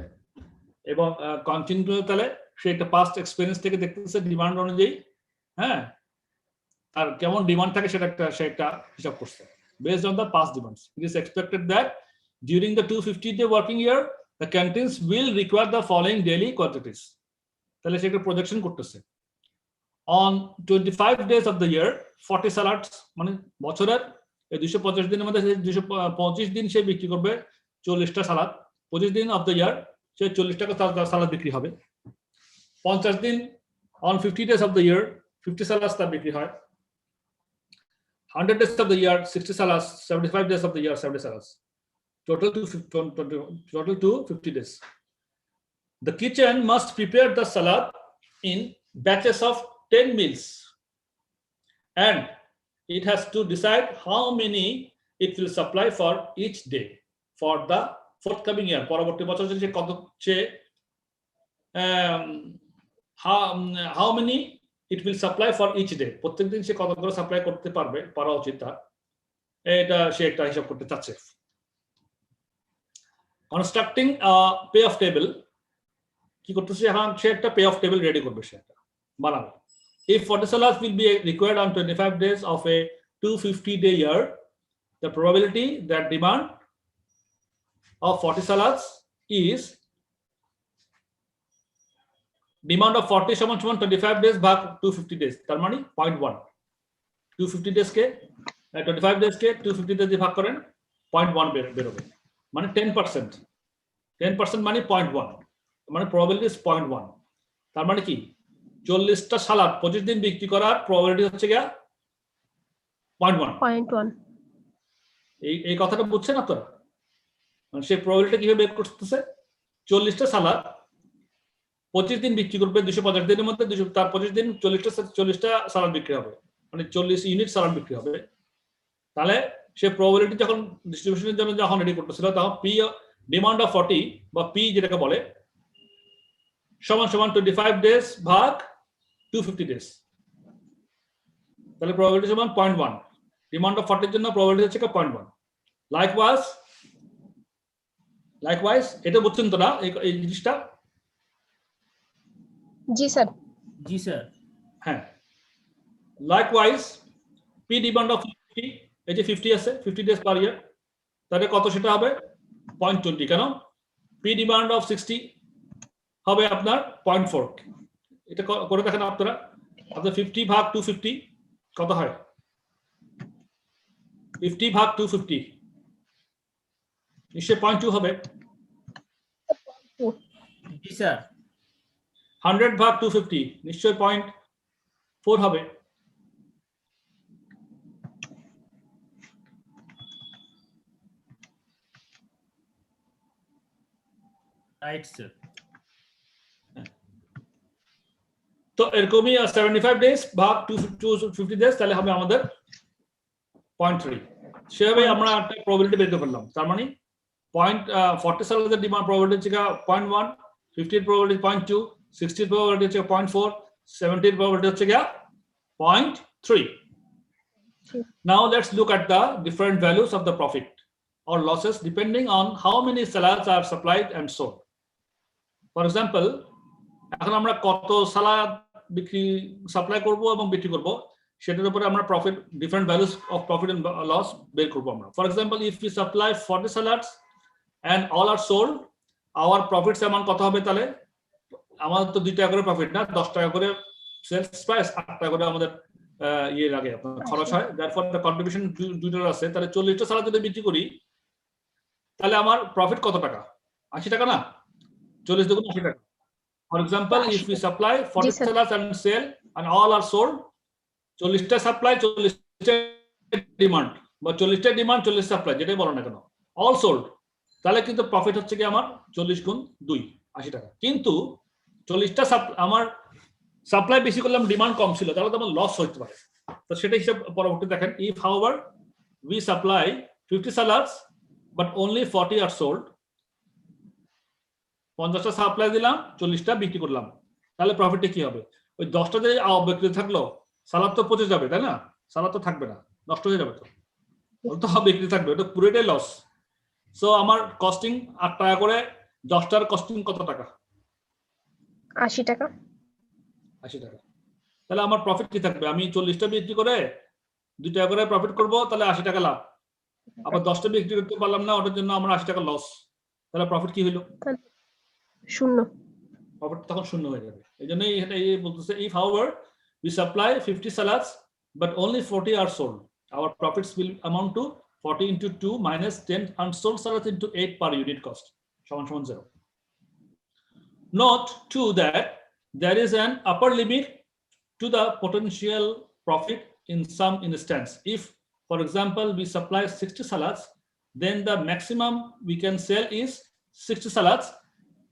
এবং continue তাহলে সে একটা past experience থেকে দেখতেছে demand অনুযায়ী, হ্যাঁ, আর কেমন ডিমান্ড থাকে সেটা একটা হিসাব করছে based on the past demands. It is expected that during the 250-day working year, the canteens will require the following daily quantities. তাহলে সে একটা প্রজেকশন করতেছে। On 25 days of the year, 40 salads, মানে বছরের এই 250 দিনের মধ্যে 225 দিন সে বিক্রি করবে 40টা সালাদ। 25 দিন অফ দ্য ইয়ার সে 40 টাকা সালাদ বিক্রি হবে। 50 দিন on 50 days of the year 50 salads তার বিক্রি হয়। 100 days of the year 60 salads, 75 days of the year 70 salads. Total to 50 days. The kitchen must prepare the salad in batches of 10 meals, and it has to decide how many it will supply for each day for the forthcoming year. পরবর্তী বছর যে কত সে how many it will supply for each day. প্রত্যেক দিন সে কত করে supply করতে পারা উচিত তার, এটা সে একটা হিসাব করতে চাচ্ছে। Constructing a payoff table, কি করতেছে এখন সে একটা payoff table রেডি করবে, সে একটা বানাবে। If 40 salads will be required on 25 days of a 250-day year, the probability that demand of 40 salads is demand of 40 সমান 25 days ভাগ 250 days, তার মানে 0.1। 250 days কে 25 days কে 250 days দিয়ে ভাগ করেন 0.1 বেরোবে, মানে 10%। 10% মানে 0.1, মানে probability is 0.1। তার মানে কি 40টা সালাদ 25 দিন বিক্রি করার প্রবাবিলিটি হচ্ছে গিয়া 0.1। এই কথাটা বুঝছেন আপনারা? মানে সেই প্রবাবিলিটি কিভাবে বের করতেছে? 40টা সালাদ 25 দিন বিক্রি করবে 250 দিনের মধ্যে, তার 25 দিন 40টা সালাদ বিক্রি হবে, মানে 40 ইউনিট সালাদ বিক্রি হবে। তাহলে সে প্রবাবিলিটি যখন ডিস্ট্রিবিউশনের জন্য যখন রেডি করতেছিল তখন পি ডিমান্ড অফ 40 বা পি যেটাকে বলে সমান 25 ডেজ ভাগ 250 ডেজ, তাহলে প্রবাবিলিটি সমান 0.1। ডিমান্ড অফ 40 এর জন্য প্রবাবিলিটি হচ্ছে 0.1। লাইকওয়াইজ এটা বুঝছেন তো না এই জিনিসটা?
জি স্যার।
জি স্যার।
হ্যাঁ, লাইকওয়াইজ পি ডিমান্ড অফ 50, এই যে 50 আছে 50 ডেজ পার ইয়ার, তাহলে কত সেটা হবে 0.20। কেন? পি ডিমান্ড অফ 60 হবে আপনার 0.4। এটা করে দেখেন আপনারা, আপনার 50 ভাগ 250 কত হয়? 50 ভাগ 250 নিশ্চয় 0.2 হবে।
জি স্যার।
100 ভাগ 250 নিশ্চয় 0.4 হবে।
Right sir.
তো এরকমই 75 ডেজ ভাগ 250 ডেজ, তাহলে হবে আমাদের 0.3। সেভাবে আমরা একটা প্রবাবিলিটি বের করলাম। তার মানে 40 সালের ডিমান্ড প্রবাবিলিটি হচ্ছে 0.1, 50 এর প্রবাবিলিটি 0.2, 60 এর প্রবাবিলিটি হচ্ছে 0.4, 70 এর প্রবাবিলিটি হচ্ছে 0.3। Now let's look at the different values of the profit or losses depending on how many salads are supplied and sold. For example, এখন আমরা কত সালাদ সাপ্লাই করব এবং বিক্রি করব সেটার উপরে আমরা profit different values of profit and loss বের করবো আমরা। For example, if you supply 40 salads and all are sold, our profits amount কত হবে? তাহলে আমাদের তো 2 টাকা করে প্রফিট না, 10 টাকা করে সেলস প্রাইস, 8 টাকা করে আমাদের ইয়ে লাগে, আপনার খরচ হয়। দেয়ারফর দ্য কন্ট্রিবিউশন $2 আছে। তাহলে 40টা সালাদ যদি বিক্রি করি তাহলে আমার প্রফিট কত টাকা? 80 টাকা না? 40 দুগুণ 80 টাকা। For example, if we supply 40 salads and sell and all are sold, 40টা সাপ্লাই 40টা ডিমান্ড, বা 40টা ডিমান্ড 40 সাপ্লাই, যেটাই বলো না কেন, অল সোল্ড, তাহলে কিন্তু প্রফিট হচ্ছে কি আমার 40 গুণ 2, 80 টাকা। কিন্তু 40টা আমার সাপ্লাই বেশি করলাম, ডিমান্ড কম ছিল, তাহলে তো আমার লস হতে পারে। তো সেটা হিসাব পরবর্তী দেখেন, if however we supply 50 salads but only 40 are sold, 50টা সাপ্লাই দিলাম, 40টা বিক্রি করলাম, তাহলে প্রফিটে কি হবে? ওই 10টা যে অবিক্রিত থাকলো, সালাদ তো পচে যাবে, তাই না? সালাদ তো থাকবে না, নষ্ট হয়ে যাবে, তো বিক্রি থাকবে, ওটা পুরোটাই লস। সো আমার কস্টিং 8 টাকা করে, 10টার কস্টিং কত টাকা?
80 টাকা।
80 টাকা। তাহলে আমার প্রফিট কি থাকবে? আমি 40টা বিক্রি করে 2 টাকা করে প্রফিট করব, তাহলে 80 টাকা লাভ। আবার 10টা বিক্রি করতে পারলাম না, ওটার জন্য আমার 80 টাকা লস, তাহলে প্রফিট কি হলো?
শূন্য।
প্রফিট তখন শূন্য হয়ে যাবে। এই জন্যই এটা এই বলতেছে, if however we supply 50 salads but only 40 are sold, our profits will amount to 40 into 2 minus 10 unsold salads into 8 per unit cost সমান 0. Note too that there is an upper limit to the potential profit in some instance. If, for example, we supply 60 salads, then the maximum we can sell is 60 salads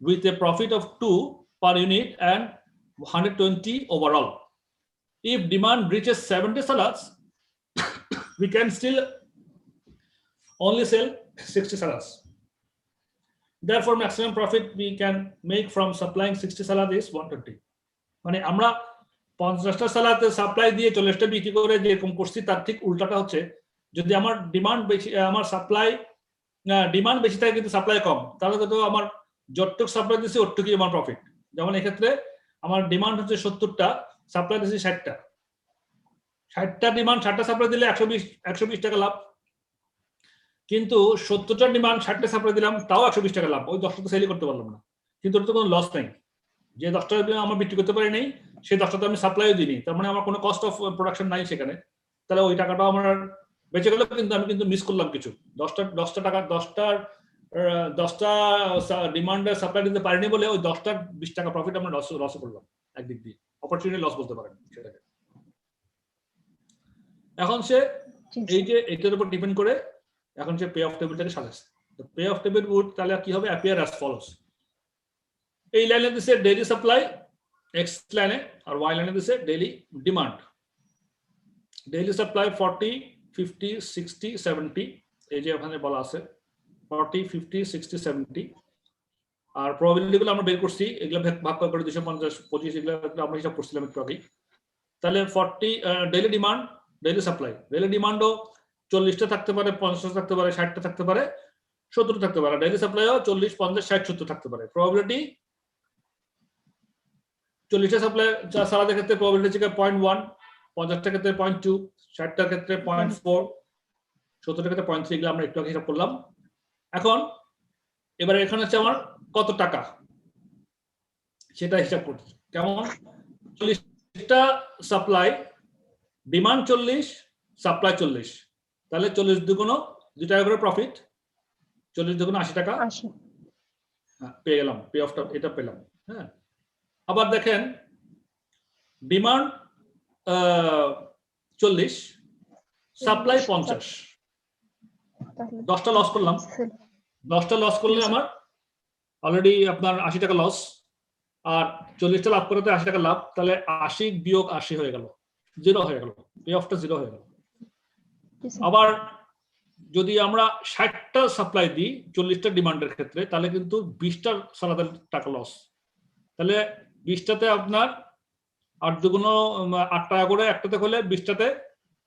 with a profit of 2 per unit and 120 overall. If demand reaches 70 salads, we can still only sell 60 salads. Therefore, maximum profit we can make from supplying 60 salads is 120. মানে আমরা 50টা সালাদ supply দিয়ে 40টা বিক্রি করে যেরকম করছি, তার ঠিক উল্টাটা হচ্ছে, যদি আমার ডিমান্ড বেশি, আমার সাপ্লাই ডিমান্ড বেশি থাকে কিন্তু সাপ্লাই কম, তাহলে তো আমার যতটুকু সাপ্লাই দিচ্ছি ওটুকুই আমার প্রফিট। যেমন এক্ষেত্রে আমার ডিমান্ড হচ্ছে 70টা, সাপ্লাই দিচ্ছি 60টা, 60টা ডিমান্ড 60টা সাপ্লাই দিলে 120 টাকা লাভ। কিন্তু 70টা ডিমান্ড 60টা সাপ্লাই দিলাম, তাও 120 টাকা লাভ। ওই 10টা তো সেলই করতে পারলাম না, কিন্তু ওটা তো কোনো লস নাই। যে 10টা আমার বিক্রি করতে পারি নাই, সেই 10টা তো আমি সাপ্লাইও দিইনি, তার মানে আমার কোনো কস্ট অফ প্রোডাকশন নাই সেখানে। তাহলে ওই টাকাটাও আমার বেঁচে গেল, কিন্তু আমি কিন্তু মিস করলাম কিছু। 10টা টাকা, 10টা ডিমান্ডে সাপ্লাই দিতে পারিনি বলে ওই 10টার 20 টাকা প্রফিট আমরা লস করলাম, একদিক দিয়ে অপরচুনিটি লস বলতে পারেন সেটাকে। এখন সে এই যে এটার উপর ডিপেন্ড করে এখন সে পে অফ টেবিলটাকে সাজাচ্ছে। তো পে অফ টেবিল উড তাহলে কি হবে? Appear as follows. এই লাইনে দিছে ডেইলি সাপ্লাই, এক্স লাইনে, আর ওয়াই লাইনে দিছে ডেইলি ডিমান্ড। ডেইলি সাপ্লাই 40, 50, 60, 70, এই যে ওখানে বলা আছে 40, 50, 60, 70। আর প্রবাবিলিটি গুলো আমরা বের করছি, এগুলো ভাগ করে 250, 25, এগুলো আমরা হিসাব করছিলাম একটু আগেই। তাহলে 40 daily demand, daily supply, daily ডিমান্ডও 40টা থাকতে পারে, 50টা থাকতে পারে, 60টা থাকতে পারে, 70টা থাকতে পারে। ডেইলি সাপ্লাইও 40, 50, 60, 70 থাকতে পারে। প্রবাবিলিটি 40টা সাপ্লাই সালাদের ক্ষেত্রে প্রবাবিলিটি থেকে 0.1, 50টার ক্ষেত্রে 0.2, 60টার ক্ষেত্রে 0.4, 70টার ক্ষেত্রে 0.3, এগুলো আমরা একটু আগে হিসাব করলাম। এখন এবারে এখানে হচ্ছে আমার কত টাকা সেটা হিসাব করছি। কেমন? 40টা সাপ্লাই, ডিমান্ড 40, সাপ্লাই 40, তাহলে 40 দুগুণ 2 টাকা করে প্রফিট, 40 দুগুণ 80 টাকা পেয়ে গেলাম, পে অফটা এটা পেলাম। হ্যাঁ, আবার দেখেন ডিমান্ড 40, সাপ্লাই 50, 10টা লস করলাম। 10টা লস করলে আমার অলরেডি আপনার 80 টাকা লস, আর 40টা লাভ করতে 80 টাকা লাভ, তাহলে 80 বিয়োগ 80 হয়ে গেল, 0 হয়ে গেল, পে অফটা 0 হয়ে গেল। আবার যদি আমরা 60টা সাপ্লাই দিই 40টা ডিমান্ডের ক্ষেত্রে, তাহলে কিন্তু 20টা সালাদের টাকা লস। তাহলে 20টাতে আপনার 8 দুগুণ 8 টাকা করে, একটাতে হলে 20টাতে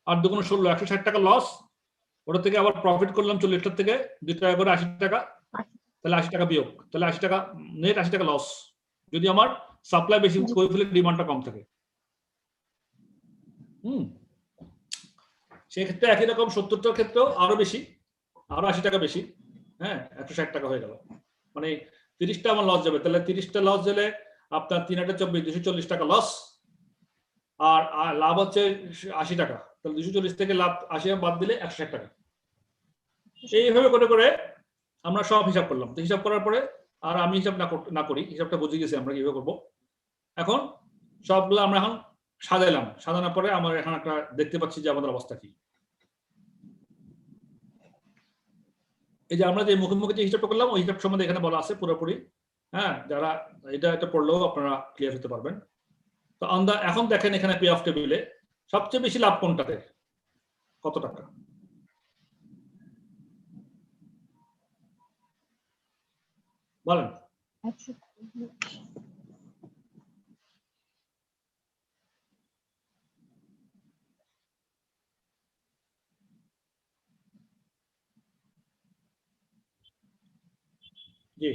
8 দুগুণ 16, 160 টাকা লস। ওটা থেকে আবার প্রফিট করলাম 40টার থেকে 2 টাকা করে 80 টাকা, তাহলে 80 টাকা বিয়োগ, তাহলে 80 টাকা নেট, 80 টাকা লস যদি আমার সাপ্লাই বেশি করে ফেলে ডিমান্ডটা কম থাকে। সেক্ষেত্রে একই রকম 70টার ক্ষেত্রেও আরো বেশি, আরো 80 টাকা বেশি, হ্যাঁ 160 টাকা হয়ে গেল, মানে 30টা আমার লস যাবে। তাহলে 30টা লস গেলে আপনার 3/24 240 টাকা লস, আর লাভ হচ্ছে 80 টাকা। তাহলে 240 থেকে লাভ 80 বাদ দিলে 160 টাকা। এইভাবে করে করে আমরা সব হিসাব করলাম। তো হিসাব করার পরে আর আমি হিসাব না করি, হিসাবটা বুঝে গেছি আমরা কিভাবে করবো। এখন সবগুলো আমরা এখন সাজাইলাম, সাজানোর পরে আমরা এখন একটা দেখতে পাচ্ছি যে আমাদের অবস্থা কি। এই যে আমরা যে মুখোমুখি যে হিসাবটা করলাম ওই হিসাব সম্বন্ধে এখানে বলা আছে পুরোপুরি, হ্যাঁ যারা এটা পড়লেও আপনারা ক্লিয়ার হতে পারবেন। তো এখন দেখেন এখানে পে অফ টেবিলে সবচেয়ে বেশি লাভ কোনটাতে, কত টাকা? বলেন। জি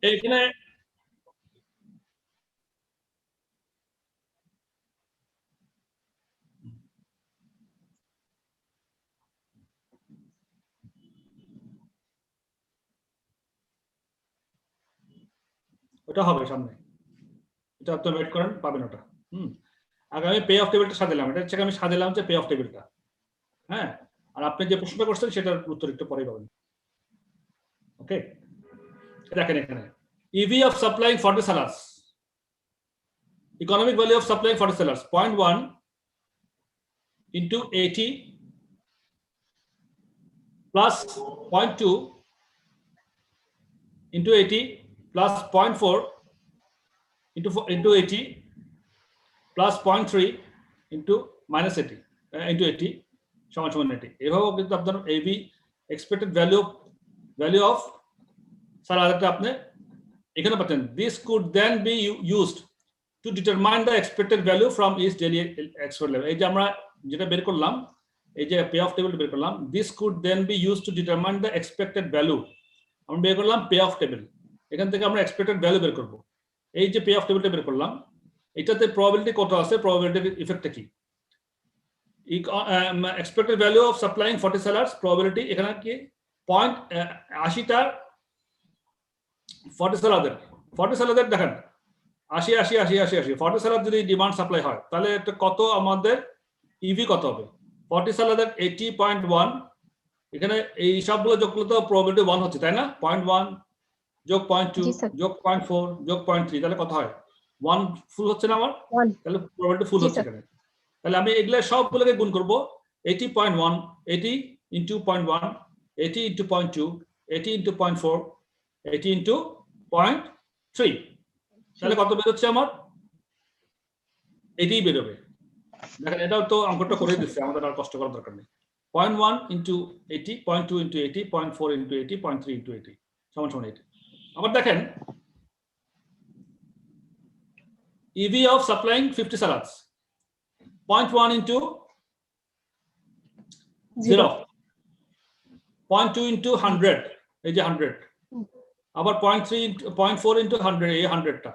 এখানে ওটা হবে সামনে, এটা আপনি ওয়েট করেন, পাবেন ওটা। আগে আমি পে অফ টেবিলটা সাজালাম, এটা হচ্ছে আমি সাজালাম যে পে অফ টেবিলটা, হ্যাঁ। আর আপনি যে প্রশ্নটা করছেন সেটার উত্তর একটু পরেই পাবেন। ওকে, দেখেন এখানে EV of supplying 40 sellers, economic value of supplying 40 sellers 0.1 into 80 plus 0.2 into 80 plus 0.4 into 80 plus 0.3 into minus 80 into 80 সমান 80। এভাবেও কিন্তু আপনার এবি এক্সপেক্টেড ভ্যালু অফ সালাদটা আপনি এখানে পাচ্ছেন। This could then be used to determine the expected value from each daily expect level. এই যে আমরা যেটা বের করলাম, এই যে পে অফ টেবিল বের করলাম, this could then be used to determine the expected value. আমরা বের করলাম পে অফ টেবিল, এখান থেকে আমরা এক্সপেক্টেড ভ্যালু বের করব। এই যে পে অফ টেবিলটা বের করলাম, এটাতে প্রবাবিলিটি কত আছে, প্রবাবিলিটির ইফেক্টটা কি? Expected value of supplying 40 sellers probability এখানে কি 80টা 40 সেলারদের দেখেন 80 80 80 80 80 40 সেলার যদি ডিমান্ড সাপ্লাই হয় তাহলে এটা কত, আমাদের ইভি কত হবে? 40 সেলারদের 80.1, এখানে এই সবগুলো যোগ করলে তো প্রবাবিলিটি 1 হচ্ছে, তাই না? 0.1 যোগ 0.2 যোগ 0.4 যোগ 0.3, তাহলে কত হয়? 1 ফুল হচ্ছে না আমার? তাহলে প্রবাবিলিটি ফুল হচ্ছে এখানে। তাহলে আমি এগুলা সবগুলোকে গুণ করব, 80.1 80 into 0.1 80 into 0.2 80 into 0.4 80 into 0.3, তাহলে কত বের হচ্ছে আমার? এটাই বেরোবে। দেখেন এটাও তো অঙ্কটা করে দিচ্ছে, আমাদের আর কষ্ট করার দরকার নেই। 0.1 into 80 0.2 into 80 0.4 into 80 0.3 into 80 সমান 80। আবার দেখেন EV of supplying 50 sellers 0.1 into 0 0.2 into 100, এই যে 100, আবার 0.4 into 100 এই 100টা,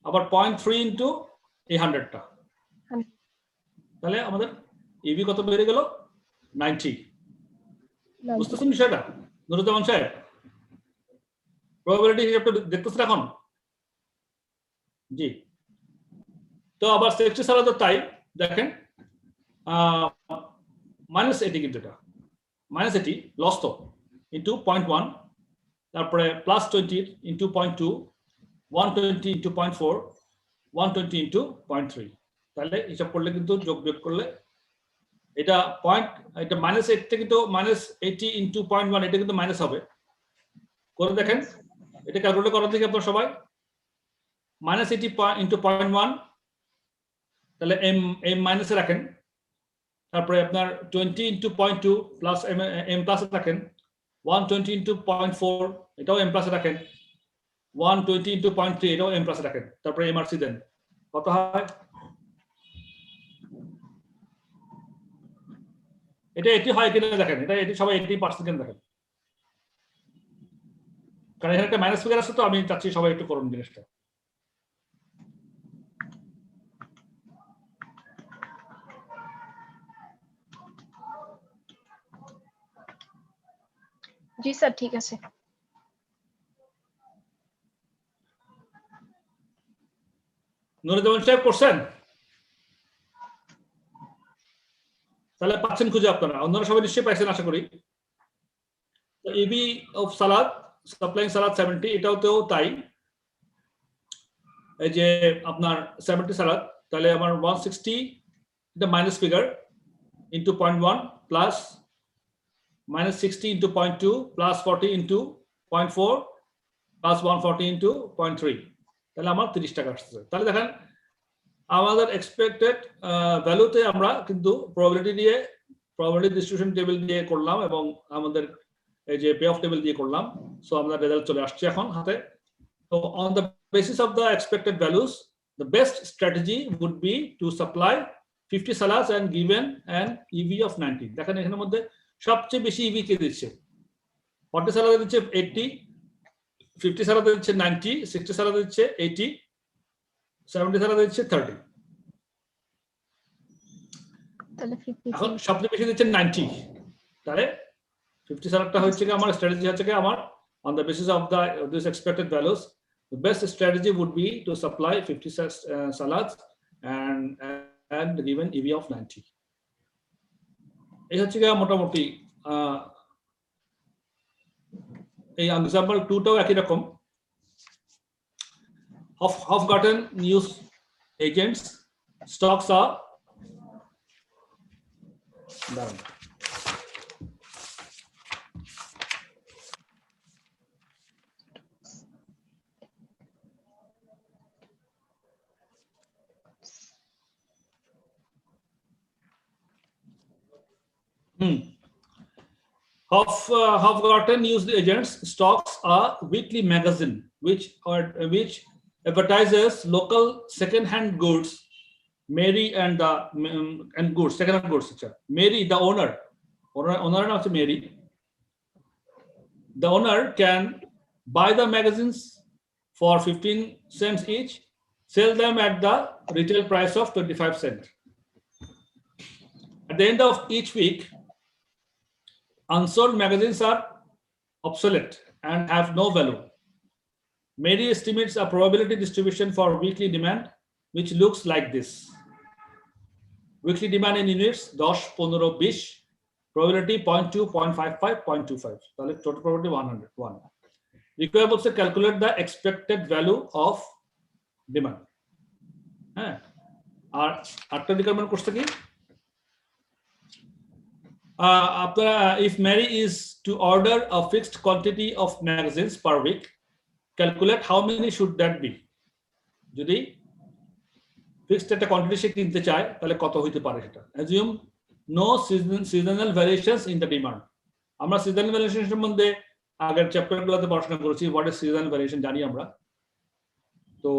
আবার 0.3 into এই 100টা, তাহলে আমাদের ইভি কত বেড়ে গেল? 90। বুঝতেছেন বিষয়টা নুরুজ্জামান সাহেব? প্রবাবিলিটি হিসাবটা দেখতেছেন এখন? জি। তো আবার 60 সেলারদের তাই দেখেন -80, কিন্তু এটা -80 লস তো, ইন্টু 0.1, তারপরে +20 ইন্টু 0.2 120 ইন্টু 0.4 120 ইন্টু 0.3, তাহলে হিসাব করলে কিন্তু যোগ বিয়োগ করলে এটা এটা -8 থেকে তো -80 ইন্টু 0.1 এটা কিন্তু মাইনাস হবে। করে দেখেন এটা ক্যালকুলেট করার থেকে আপনারা সবাই -80 ইন্টু 0.1, তাহলে এম মাইনাসে রাখেন, তারপরে আপনার 20 ইন্টু 0.2 প্লাস এম প্লাসে রাখেন, 120 ইন্টু 0.4 এটাও এম প্লাসে রাখেন, 120 ইন্টু 0.3 এটাও এম প্লাসে রাখেন, তারপরে এমআরসি দেন, কত হয়? এটা 80 হয় কিনা দেখেন, এটা 80 সবাই 80% দেখেন। কারণ এখানে একটা মাইনাস ফিগার আছে, তো আমি চাচ্ছি সবাই একটু করুন জিনিসটা।
জি স্যার, ঠিক আছে।
নুরুজ্জামান সাহেব করছেন? তাহলে পাচ্ছেন খুঁজে আপনারা, অন্যরা সবাই নিশ্চয়ই পাইছেন আশা করি। ইবি অফ সালাদ, সাপ্লাইং সালাদ 70, এটাওতেও তাই। এই যে আপনার 70 সালাদ, তাহলে আমার 160 এটা minus figure into 0.1 plus minus 60 into 0.2 plus 40 into 0.4 plus 140 into 0.3, তাহলে আমার 30 টাকা আসছে। তাহলে দেখেন আমাদের এক্সপেক্টেড ভ্যালুতে আমরা কিন্তু প্রবাবিলিটি দিয়ে, প্রবাবিলিটি ডিস্ট্রিবিউশন টেবিল দিয়ে করলাম এবং আমাদের এই যে পে অফ টেবিল দিয়ে করলাম। সো আমাদের রেজাল্ট চলে আসছে এখন হাতে। তো on the basis of the expected values, the best strategy would be to supply 50 salads and given an EV of 90। দেখেন এখানের মধ্যে সবচেয়ে বেশি ইভি কে দিচ্ছে? 40 সালাদে দিচ্ছে 80, 50 সালাদে দিচ্ছে 90, 60 সালাদে দিচ্ছে 80, 70 সালাদে দিচ্ছে 30।
তাহলে 50
এখন সবচেয়ে বেশি দিচ্ছে 90, তাহলে 50 সালাদটা হচ্ছে কি আমার স্ট্র্যাটেজি হচ্ছে কি আমার on the basis of this expected values, the best strategy would be to supply 50 salads and given EV of 90। এই হচ্ছে কি মোটামুটি এই এক্সাম্পল 2টাও একই রকম। Hofgarten news agents stocks are down. Hofgarten news agents stocks are weekly magazine which advertises local second-hand goods. Mary and the and goods, second-hand goods. Mary, the owner not Mary. The owner can buy the magazines for 15 cents each, sell them at the retail price of 25 cents. At the end of each week, unsold magazines are obsolete and have no value. Mary estimates a probability distribution for weekly demand, which looks like this. Weekly demand in units 10, 15, 20, probability 0.2, 0.55, 0.25. তাহলে total probability 101. Require also calculate the expected value of demand. হ্যাঁ, আর আটটা requirement করতে কি if Mary is to order a fixed quantity of magazines per week, calculate how many should that be. যদি fixed একটা quantity সে কিনতে চায় তাহলে কত হইতে পারে সেটা। Assume no seasonal variations in the demand. আমরা সিজনাল ভ্যারিয়েশন সম্বন্ধে আগের চ্যাপ্টারগুলোতে পড়াশোনা করেছি, হোয়াট ইজ সিজনাল ভ্যারিয়েশন জানি আমরা। তো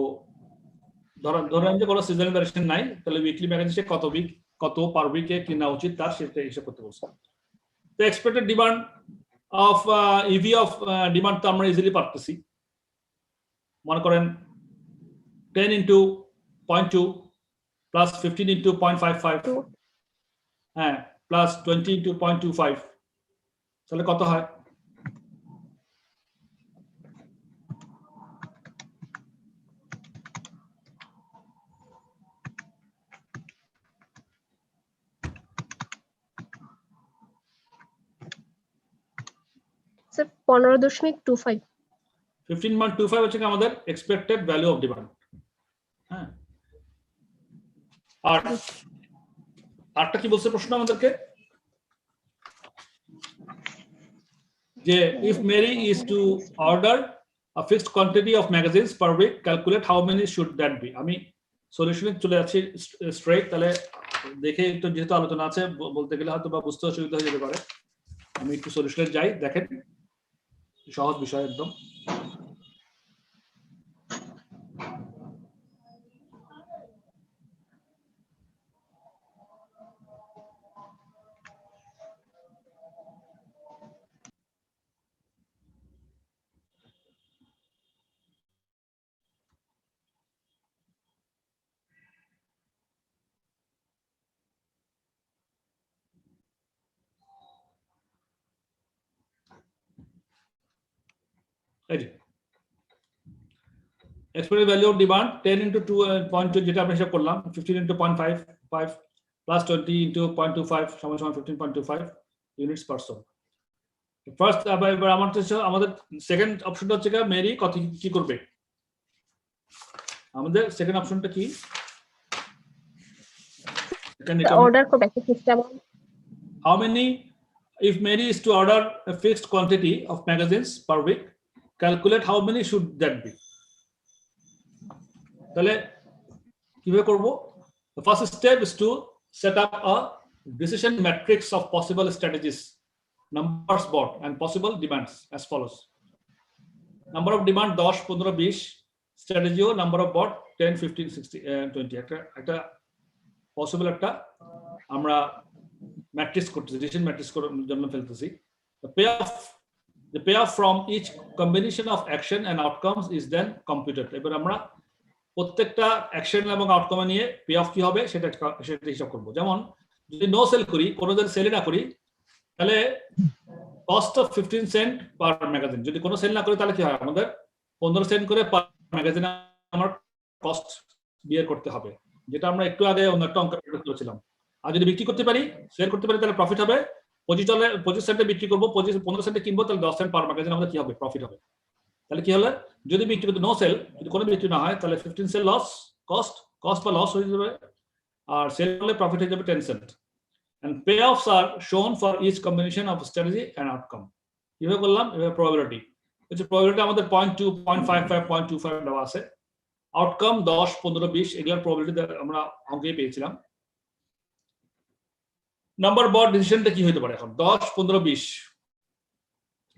ধরেন যে কোনো সিজনাল ভ্যারিয়েশন নাই, তাহলে উইকলি ম্যাগাজিন সে কত পার উইকে কিনা উচিত তার সেটা হিসাব করতে বলছে। তো expected demand of EV of demand তো আমরা ইজিলি পারতেছি। মনে করেন 10 into 0.2 plus 15 into 0.55, হ্যাঁ, plus 20 into 0.25, তাহলে কত হয়?
স্যার 15.25।
15.25 হচ্ছে আমাদের এক্সপেক্টেড ভ্যালু অফ ডিমান্ড। হ্যাঁ, আর আরটা কি বলছে প্রশ্ন আমাদেরকে, যে if Mary is to order a fixed quantity of magazines per week, calculate how many should that be. আমি সলিউশনে চলে যাচ্ছি স্ট্রেট, তাহলে দেখে একটু যেহেতু আলোচনা আছে বলতে গেলে হয়তো বা বুঝতে অসুবিধা হয়ে যেতে পারে। আমি একটু সলিউশনে যাই, দেখেন সহজ বিষয় একদম। এই যে expected value of demand 10 into 2.2 যেটা আমরা হিসাব করলাম 15 into 0.55 plus 20 into 0.25 সমান সমান 15.25 units per son. ফার্স্ট এবার আমাদের সেকেন্ড অপশনটা হচ্ছে মেরি কত কি করবে, আমাদের সেকেন্ড অপশনটা কি?
অর্ডার করবে একটা system.
How many, if Mary is to order a fixed quantity of magazines per week, calculate how many should that be. তাহলে কিভাবে করব? The first step is to set up a decision matrix of possible strategies, numbers board and possible demands as follows. Number of demand 10 15 20, strategy number of board 10 15 60 20 একটা possible একটা আমরা matrix করতেছি, decision matrix করার জন্য ফেলতেছি। The payoff from each combination of action and outcomes is then computed. এবার আমরা প্রত্যেকটা অ্যাকশন এবং আউটকাম নিয়ে পে অফ কি হবে সেটা হিসাব করব। যেমন যদি নো সেল করি, কোনোদিন সেল না করি, তাহলে cost of 15 Saint per magazine. যদি কোনো সেল না করি তাহলে কি হয়, আমাদের 15 সেন্ট করে পার ম্যাগাজিনে আমার কস্ট বিয়ার করতে হবে, যেটা আমরা একটু আগে অন্য একটা অঙ্ক করেছিলাম। আর যদি বিক্রি করতে পারি, সেল করতে পারি, তাহলে প্রফিট হবে 25 সেন্টে বিক্রি করবো, 15 সেন্টে কিনবো, তাহলে 10 সেন্ট পার ম্যাগাজিন আমাদের কি হবে, প্রফিট হবে। তাহলে কি হলো, যদি বিক্রি করতে নো সেল, যদি কোনো বিক্রি না হয়, তাহলে 15 সেন্ট লস, কস্ট বা লস হয়ে যাবে, আর সেল করলে প্রফিট হয়ে যাবে 10 Saint. And payoffs are shown for each combination of strategy and outcome. কিভাবে করলাম, এভাবে প্রবাবিলিটি হচ্ছে, প্রবাবিলিটি আমাদের 0.2 0.55 0.25 দেওয়া আছে, আউটকাম 10 15 20 এগুলোর প্রবাবিলিটি আমরা অঙ্কে পেয়েছিলাম। নাম্বার বট ডিসিশনটা কি হতে পারে এখন, 10 15 20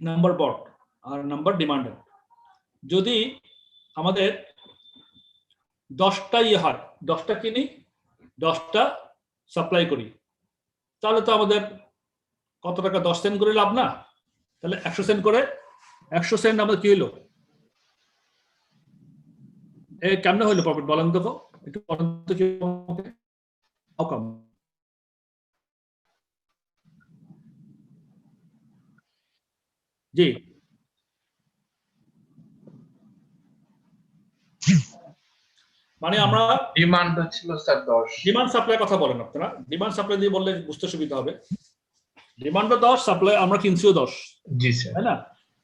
নাম্বার বট আর নাম্বার ডিমান্ড। যদি আমাদের 10টা ইয়ে হয়, 10টা কিনি 10টা সাপ্লাই করি, তাহলে তো আমাদের কত টাকা, 10 সেন্ট করে লাভ না? তাহলে 100 সেন্ট করে, 100 সেন্ট আমাদের কি হইলো, এই কেমনে হইলো প্রফিট বলেন তো, একটু বলেন তো কি আউটকাম। জি মানে আমরা
ডিমান্ড ছিল স্যার 10,
ডিমান্ড সাপ্লাই কথা বলেন আপনারা, ডিমান্ড সাপ্লাই দিয়ে বললে বুঝতে সুবিধা হবে। ডিমান্ডও 10, সাপ্লাই আমরা কিনছিও 10,
জি স্যার,
তাই না?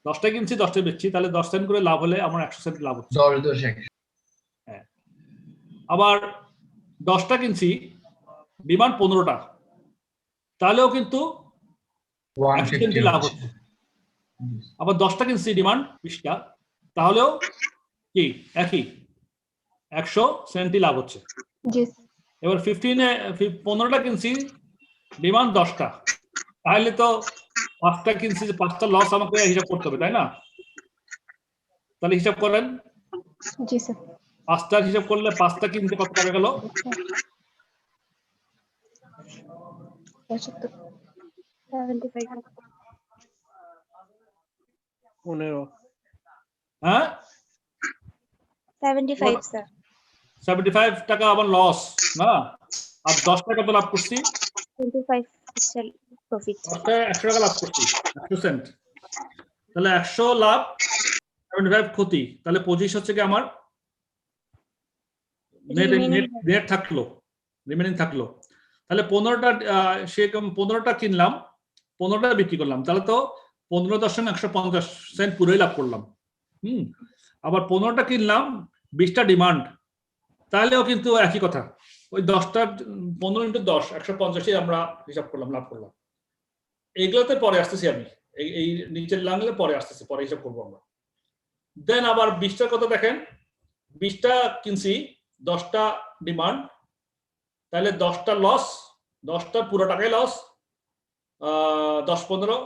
10টা কিনছি 10টা বেচছি, তাহলে 10 সেন্ট করে লাভ হলে আমার 100 সেন্ট লাভ হচ্ছে।
10 10 100।
হ্যাঁ, আবার 10টা কিনছি, ডিমান্ড 15টা, তাহলেও কিন্তু 100 সেন্টই লাভ হচ্ছে। আবার 10টা কিনছি, ডিমান্ড 20টা, তাহলেও কি একই 100 সেন্টই লাভ হচ্ছে।
জি
এবার 15টা কিনছি, ডিমান্ড 10টা, তাহলে তো 5টা কিনছি, 5টা লস আমাকে হিসাব করতে হবে, তাই না? তাহলে হিসাব করেন,
জি স্যার।
5টার হিসাব করলে 5টা কিনতে কত টাকা গেল?
15
হ্যাঁ
75 স্যার।
75 টাকা আবার লস না, আর 10 টাকা তো লাভ করছি,
25 প্রফিট।
100 টাকা লাভ করছি, 100 সেন্ট, তাহলে 100 লাভ 75 ক্ষতি, তাহলে 25 হচ্ছে কি আমার নেট থাকলো, রিমেনিং থাকলো। তাহলে 15টা সে 15টা কিনলাম, 15টা বিক্রি করলাম, তাহলে তো 15.150 সেন্ট পুরোই লাভ করলাম। আবার 15টা কিনলাম, 20টা ডিমান্ড, তাহলেও কিন্তু একই কথা, ওই 10টা 15 × 10 150 আমরা হিসাব করলাম, লাভ করলাম। এইগুলোতে পরে আসতেছি আমি, এই নিচের লাইনগুলো পরে আসতেছি, পরে হিসাব করবো আমরা। দেন আবার 20টার কথা দেখেন, 20টা কিনছি, 10টা ডিমান্ড, তাহলে 10টা লস, 10টা পুরো টাকাই লস, 10 15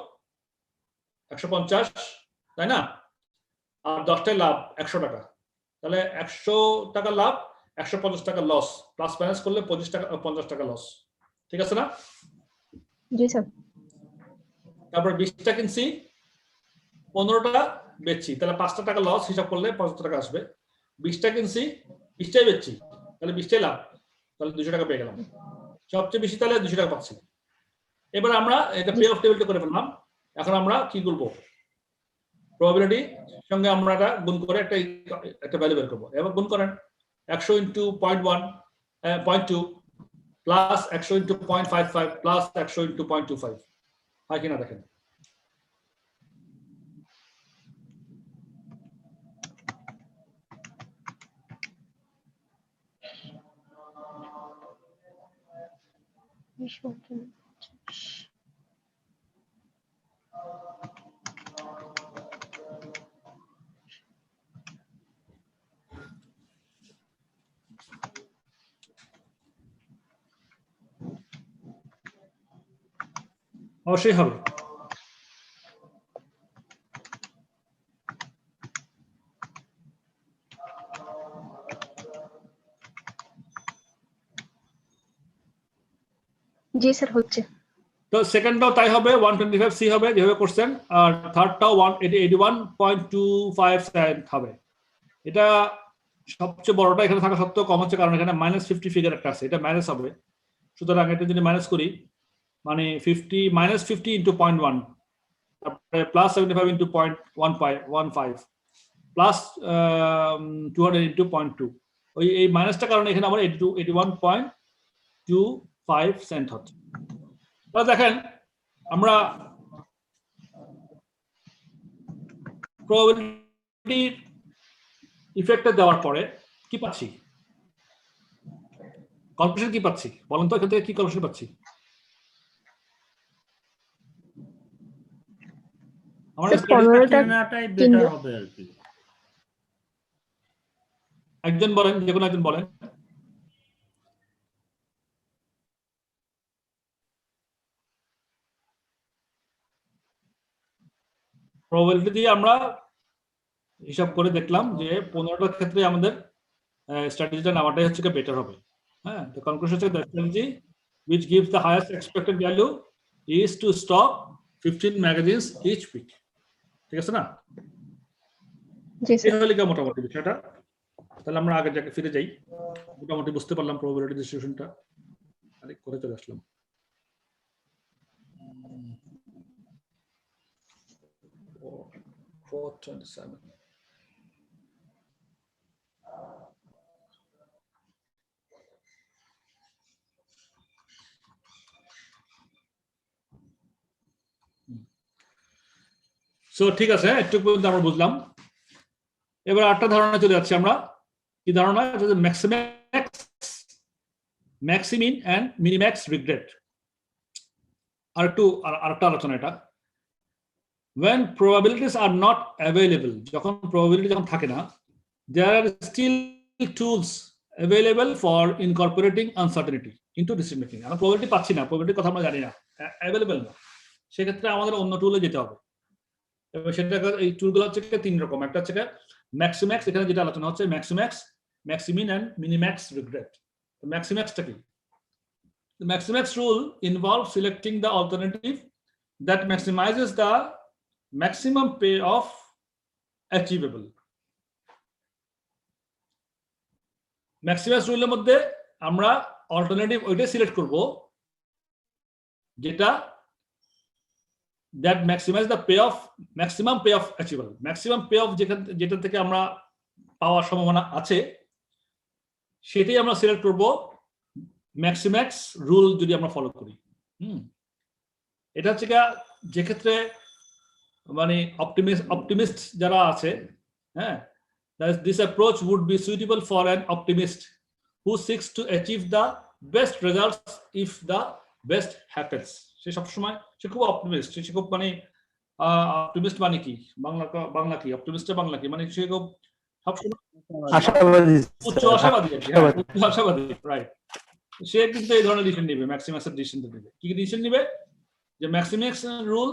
150, তাই না? আর 10টায় লাভ 100 টাকা, তাহলে 100 টাকা লাভ, 150 টাকা লস, প্লাস মাইনাস করলে 25 টাকা 50 টাকা লস, ঠিক আছে না?
জি স্যার।
তারপর 20টা কিনছি, 15টা বেচছি, তাহলে 5টা টাকা লস, হিসাব করলে 75 টাকা আসবে। 20টা কিনছি, 20টাই বেচছি, তাহলে 20টাই লাভ, তাহলে 200 টাকা পেয়ে গেলাম, সবচেয়ে বেশি তাহলে 200 টাকা পাচ্ছি। এবার আমরা এটা পে অফ টেবিলটা করে ফেললাম। এখন আমরা কি করব, প্রবাবিলিটি সঙ্গে আমরা এটা গুণ করে একটা ভ্যালু বের করবো। এবার গুণ করেন 100 into 0.1 0.2 plus 100 into 0.55 plus 100 into 0.25 হয় কিনা দেখেন। অবশ্যই হবে।
জি স্যার হচ্ছে।
তো সেকেন্ডটাও তাই হবে 125 সি হবে যেভাবে করছেন, আর থার্ডটাও 81.25 হবে। এটা সবচেয়ে বড়টা এখানে থাকা সত্ত্বেও কম হচ্ছে কারণ এখানে -50 ফিগার একটা আছে, এটা মাইনাস হবে। সুতরাং এটা যদি মাইনাস করি মানে -50 ইন্টু 0.1 তারপরে প্লাস 75 ইন্টু 0.15 প্লাস 200 ইন্টু 0.2, ওই এই মাইনাসটার কারণে এখানে আমার 81.25 সেন্ট হচ্ছে। তাহলে দেখেন আমরা প্রবাবিলিটি ইফেক্টটা দেওয়ার পরে কি পাচ্ছি, কনক্লুশন কি পাচ্ছি বলেন তো, এখান থেকে কি কনক্লুশন পাচ্ছি? আমরা
কেনাটাই বেটার হবে আর কি।
একজন বলেন, যে কোনো একজন বলেন। প্রবাবিলিটি দিয়ে আমরা হিসাব করে দেখলাম যে 15টার ক্ষেত্রে আমাদের স্ট্র্যাটেজিটা নেওয়াটাই হচ্ছে বেটার হবে। হ্যাঁ, তো কনক্লুশন হচ্ছে that strategy which gives the highest expected value is to stop 15 magazines each week. ঠিক আছে না?
জি স্যার।
এই হলো কি মোটামুটি বিষয়টা। তাহলে আমরা আগে যাকে ফিরে যাই, মোটামুটি বুঝতে পারলাম প্রবাবিলিটি ডিস্ট্রিবিউশনটা। আরে করে চলে আসলাম। সো ঠিক আছে, একটু পর্যন্ত আমরা বুঝলাম। এবার আরেকটা ধারণা চলে যাচ্ছি আমরা। কি ধারণা? ম্যাক্সিমিন এন্ড মিনিম্যাক্স রিগ্রেট। আরেকটা আলোচনা এটা। when probabilities are not available, যখন probability যখন থাকে না, there are still tools available for incorporating uncertainty into decision making. আমরা probability পাচ্ছি না, probability কথা আমরা জানি না, available না, সেক্ষেত্রে আমাদের অন্য টুলে যেতে হবে। এবং সেটা এই টুলগুলো হচ্ছে তিন রকম। একটা হচ্ছে ম্যাক্সিম্যাক্স, এখানে যেটা আলোচনা হচ্ছে ম্যাক্সিম্যাক্স, ম্যাক্সিমিন এন্ড মিনিম্যাক্স রিগ্রেট। ম্যাক্সিম্যাক্সটা কি? The Maximax rule involves selecting the alternative that maximizes the maximum payoff achievable. Maximax rule এর মধ্যে আমরা অল্টারনেটিভ ওইটা সিলেক্ট করব যেটা that maximize the payoff, maximum payoff achievable. Maximum payoff যেটা থেকে আমরা পাওয়ার সম্ভাবনা আছে সেটাই আমরা সিলেক্ট করব ম্যাক্সিম্যাক্স রুল যদি আমরা ফলো করি। এটা হচ্ছে যে ক্ষেত্রে মানে অপটিমিস্ট যারা আছে, হ্যাঁ, this approach would be suitable for an optimist who seeks to achieve the best results if the best happens. সে সবসময় সে খুব অপটিমিস্ট, সে খুব মানে অপটিমিস্ট মানে কি বাংলা কি অপটিমিস্টের বাংলা কি মানে সে খুব সবসময় আশাবাদী, উচ্চ আশাবাদী, আশাবাদী, রাইট। সে কিন্তু এই ধরনের ডিসিশন নেবে, ম্যাক্সিমাক্সের ডিসিশন নেবে। কি ডিসিশন নেবে? যে ম্যাক্সিমাক্স rule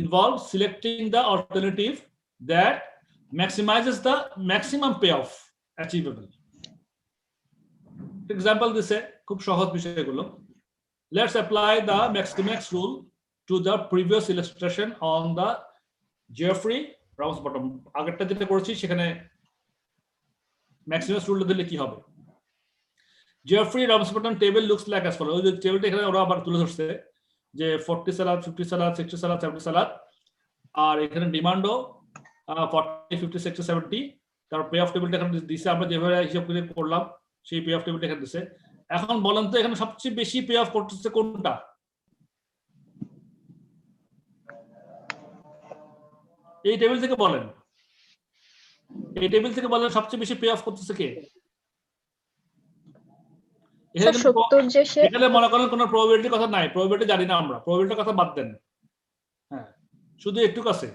involves selecting the alternative that maximizes the maximum payoff achievable. Example দিছে খুব সহজ বিষয়গুলো। Let's apply the Maximax rule to the previous illustration on the Jeffrey-Ramsbottom. আগেরটা যেটা করেছি সেখানে Maximax rule দিলে কি হবে? Jeffrey-Ramsbottom table looks like as follows. ওই যে টেবিলটা এখানে ওরা আবার তুলে ধরছে যে 40 সালাদ, 50 সালাদ, 60 সালাদ, 70 সালাদ, আর এখানে ডিমান্ডও 40, 50, 60, 70, তারপর পে অফ টেবিলটা এখানে দিছে, আমরা যেভাবে হিসাব করে করলাম সেই পে অফ টেবিলটা এখানে দিছে। এখন বলেন তো এখানে সবচেয়ে বেশি পে অফ করতেছে কোনটা? এই টেবিল থেকে বলেন, এই টেবিল থেকে বলেন সবচেয়ে বেশি পে অফ করতেছে কে?
স্যার 70 যে সে
এখানে মনে করেন কোনো প্রবাবিলিটির কথা নাই, প্রবাবিলিটি জানি না আমরা, প্রবাবিলিটির কথা বাদ দেন। হ্যাঁ, শুধু একটু কাছে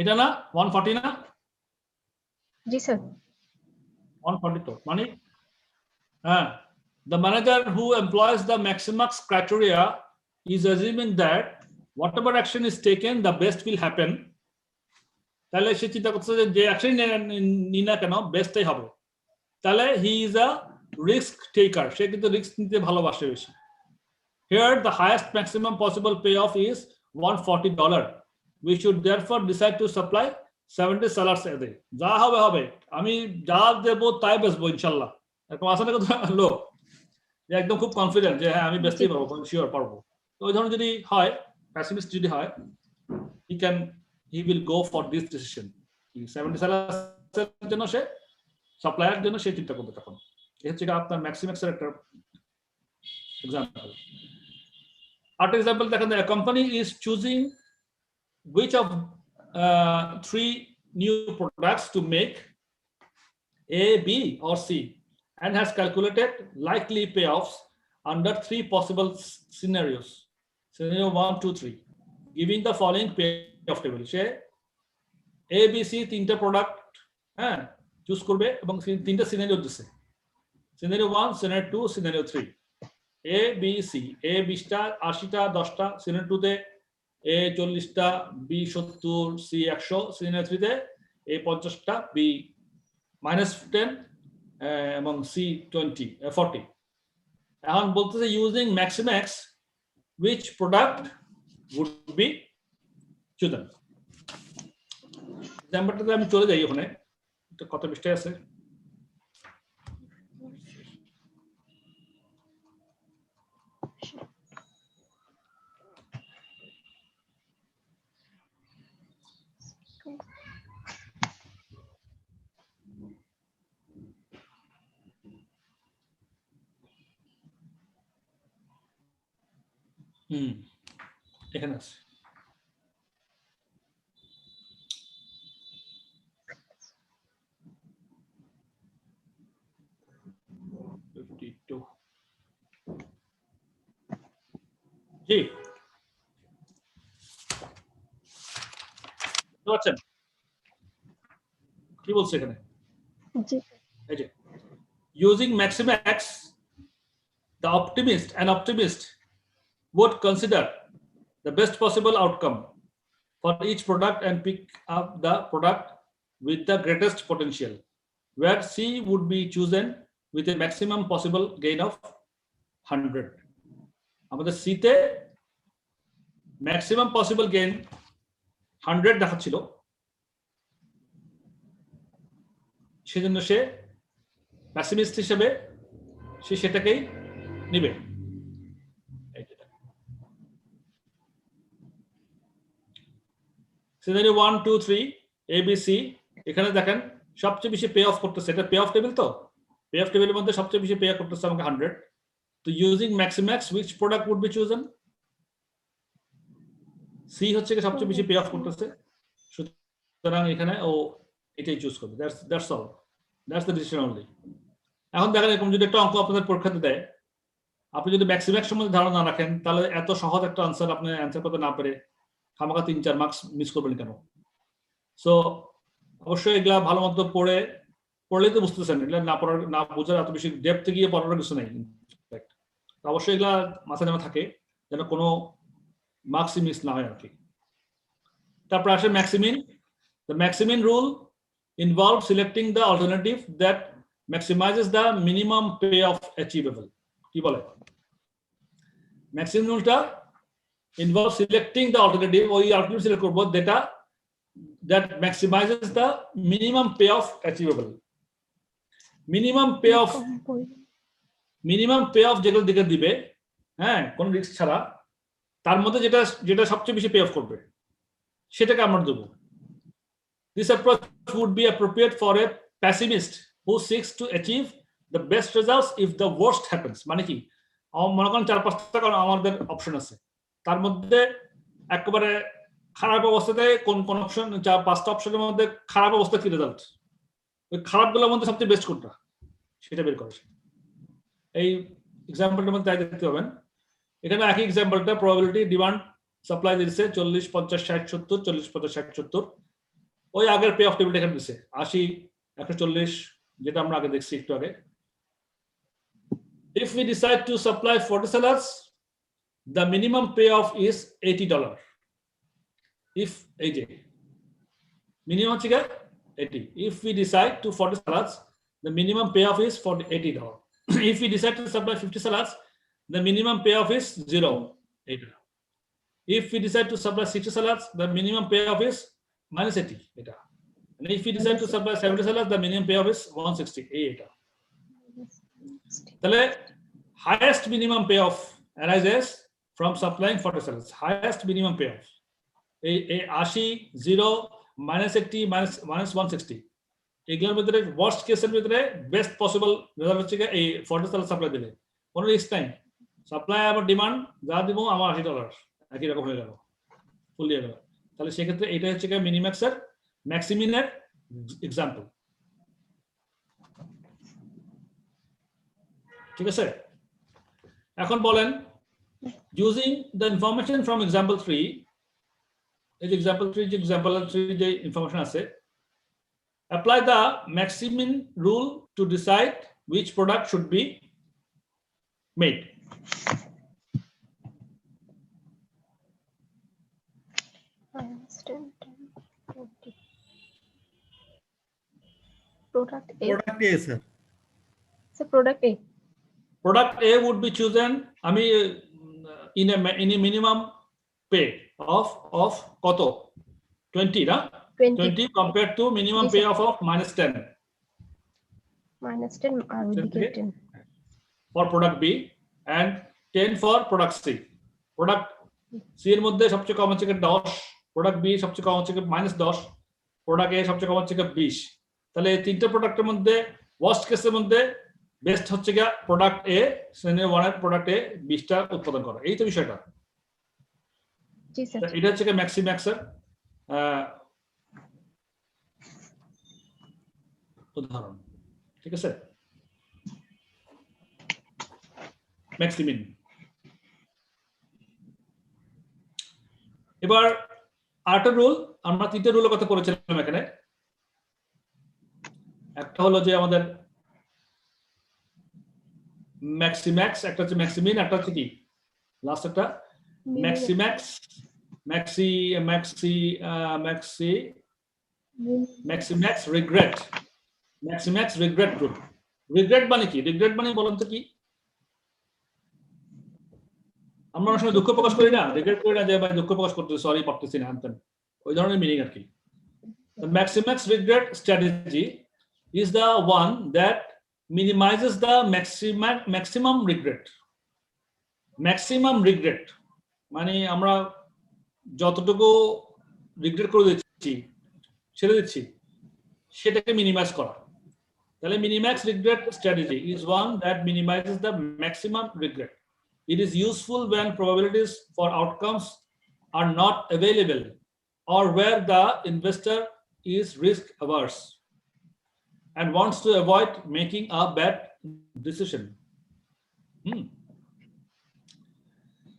এটা না 140 না?
জি স্যার
140 তো মানে হ্যাঁ, the manager who employs the maximax criteria is assuming that whatever action is taken the best will happen. তাহলে সে চিন্তা করছে যে অ্যাকশন নি না কেন বেস্টই হবে। তাহলে হি ইজ আ রিস্ক টেকার, সে কিন্তু রিস্ক নিতে ভালোবাসে বেশি। Here the highest maximum possible payoff is $140. We should therefore decide to supply 70 sellers a day. যা হবে হবে, আমি যা দেব তাই বেচবো ইনশাল্লাহ। এরকম আছে না লোক যে একদম খুব কনফিডেন্ট যে হ্যাঁ আমি বেচতেই পারবো, শিওর পারবো। তো ওই ধরনের যদি হয়, প্যাসিমিস্ট যদি হয়, he will go for this decision. 70 sellers এর জন্য সে সাপ্লায়ার জন্য সে চিন্তা করবে তখন। এই হচ্ছে আপনার ম্যাক্সিমাক্সের একটা example. At example, a company is choosing which of 3 new products to make, A, B, or C, and has calculated likely payoffs under 3 possible scenarios. Scenario 1, 2, 3, giving the following payoff table. She A, B, C 3টা product হ্যাঁ choose করবে এবং 3টা scenario দিছে। Scenario 1, Scenario 2, Scenario 3. A, B, C. A 20টা, 80টা, 10টা, Scenario 2 তে A 40টা, B 70, C 100, Scenario 3 তে A 50টা, B -10 এবং C 40। এখন বলতেছে using maximax which product would be chosen. এক্সাম্পলটাতে আমি চলে যাই, ওখানে কত পৃষ্ঠায় আছে? এখানে আছে। জি বুঝছেন কি বলছে এখানে?
জি
এই যে using maximax the optimist would consider the best possible outcome for each product and pick up the product with the greatest potential, where C would be chosen with a maximum possible gain of 100. আমাদের C তে maximum possible gain 100 দেখাচ্ছিল, সেজন্য সে প্যাসিমিস্ট হিসেবে সে সেটাকেই নেবে। Scenario 1, 2, 3 ABC, এখানে দেখেন সবচেয়ে বেশি পে অফ করতেছে, এটা পে অফ টেবিল, তো পে অফ টেবিলের মধ্যে সবচেয়ে বেশি পে করতেছে আমাকে 100। তো using ম্যাক্সিম্যাক্স which product would be chosen? C হচ্ছে কি সবচেয়ে বেশি পে অফ করতেছে, সুতরাং এখানে ও এটাই চুজ করবে। That's all, that's the decision only. এখন দেখেন এরকম যদি একটা অঙ্ক আপনাদের পরীক্ষাতে দেয়, আপনি যদি ম্যাক্সিম্যাক্স সম্বন্ধে ধারণা না রাখেন, তাহলে এত সহজ একটা আনসার আপনি অ্যান্সার করতে না পেরে খামাখা 3-4 মার্কস মিস করবেন কেন? সো অবশ্যই এগুলা ভালো মতো পড়লেই তো বুঝতেছেন, এগুলা না বোঝার এত বেশি ডেপথে গিয়ে পড়ার কিছু নেই। অবশ্যই এগুলা মাথায় জানা থাকে যেন কোনো মার্কসই মিস না হয় আর কি। তারপর আসে ম্যাক্সিমিন। The Maximin rule involves selecting the alternative that maximizes the minimum payoff achievable. কি বলে? Maximin রুলটা involves selecting the alternative, ওই alternative সিলেক্ট করব যেটা that maximizes the minimum payoff achievable. Minimum payoff minimum pay off যেগুলো দিকে দিবে, হ্যাঁ, কোনো রিস্ক ছাড়া, তার মধ্যে যেটা যেটা সবচেয়ে বেশি পে অফ করবে সেটাকে আমরা দেবো। This approach would be appropriate for a pessimist who seeks to achieve the best results if the worst happens. মানে কি, মনে করেন 4-5টা আমাদের অপশন আছে, তার মধ্যে একেবারে খারাপ অবস্থাতে কোন কোন অপশন, 5টা অপশনের মধ্যে খারাপ অবস্থা কি রেজাল্ট, ওই খারাপগুলোর মধ্যে সবচেয়ে বেস্ট কোনটা সেটা বের করে। এই এক্সাম্পলটার মধ্যে তাই দেখতে পাবেন। এখানে একই এক্সাম্পলটা প্রবাবিলিটি ডিমান্ড সাপ্লাই দিচ্ছে 40 50 60 70, 40 50 60 70, ওই আগের পে অফ টেবিলটা এখানে দিচ্ছে 80 140, যেটা আমরা আগে দেখছি একটু আগে। If we decide to supply 40 sellers, the minimum payoff is $80. If minimum হচ্ছে 80. If we decide to 40 sellers, the minimum payoff is $80. If we decide to supply 50 sellers, the minimum payoff is $0. If we decide to supply 60 sellers, the minimum payoff is -80. And if we decide to supply 70 sellers, the minimum payoff is 160. তাহলে highest minimum payoff arises from supplying 40 sellers. Highest minimum payoff. 80, 0, -80, -160. এগুলোর ভিতরে worst কেসের ভিতরে best possible result হচ্ছে এই 40 seller supply দিলে কোনো risk নাই। সাপ্লাই আবার ডিমান্ড যা দিব আমার $80 একই রকম হয়ে গেল, ফুল হয়ে গেল। তাহলে সেক্ষেত্রে এটা হচ্ছে মিনিম্যাক্সের ম্যাক্সিমিনের এক্সাম্পল। ঠিক আছে, এখন বলেন using the information from example 3, এই যে এক্সাম্পল 3 যে ইনফরমেশন আছে, apply the maximin rule to decide which product should be made.
Product A.
Product A, sir.
So product A.
Product A would be chosen in a minimum pay of কত 20 না 20 compared to minimum payoff of -10.
-10 I will be getting
for product B and 10 for product C. Product C এর মধ্যে সবচেয়ে কম হচ্ছে 10, product B সবচেয়ে কম হচ্ছে -10, product A সবচেয়ে কম হচ্ছে 20। তাহলে এই তিনটা প্রোডাক্টের মধ্যে ওয়ার্স্ট কেসের মধ্যে বেস্ট হচ্ছে প্রোডাক্ট A, শ্রেণী 1 এর প্রোডাক্ট A 20টা উৎপাদন করা। এই তো বিষয়টা।
জি স্যার।
এটা হচ্ছে ম্যাক্সিম্যাক্সের উদাহরণ। ঠিক আছে, ম্যাক্সিমিন। এবার আরেকটা রুল, আমরা 3টে রুলের কথা বলেছিলাম এখানে। একটা হলো যে আমাদের ম্যাক্সিম্যাক্স, একটা হচ্ছে ম্যাক্সিমিন, একটা হচ্ছে কি লাস্ট একটা maximax maximax regret. Maximax regret rule. Regret মানে কি? রিগ্রেট মানে বলুন তো কি? আমরা অনেক সময় দুঃখ প্রকাশ করি না, রিগ্রেট করি না যে ভাই দুঃখ প্রকাশ করতে সরি পারতেছি না, আনতেন ওই ধরনের মিনিং আর কি। Maximax regret strategy is the one that minimizes the maximum regret. Maximum regret মানে আমরা যতটুকু রিগ্রেট করে দিচ্ছি, ছেড়ে দিচ্ছি, সেটাকে মিনিমাইজ করা। তাহলে minimax regret strategy is one that minimizes the maximum regret. It is useful when probabilities for outcomes are not available or where the investor is risk averse and wants to avoid making a bad decision.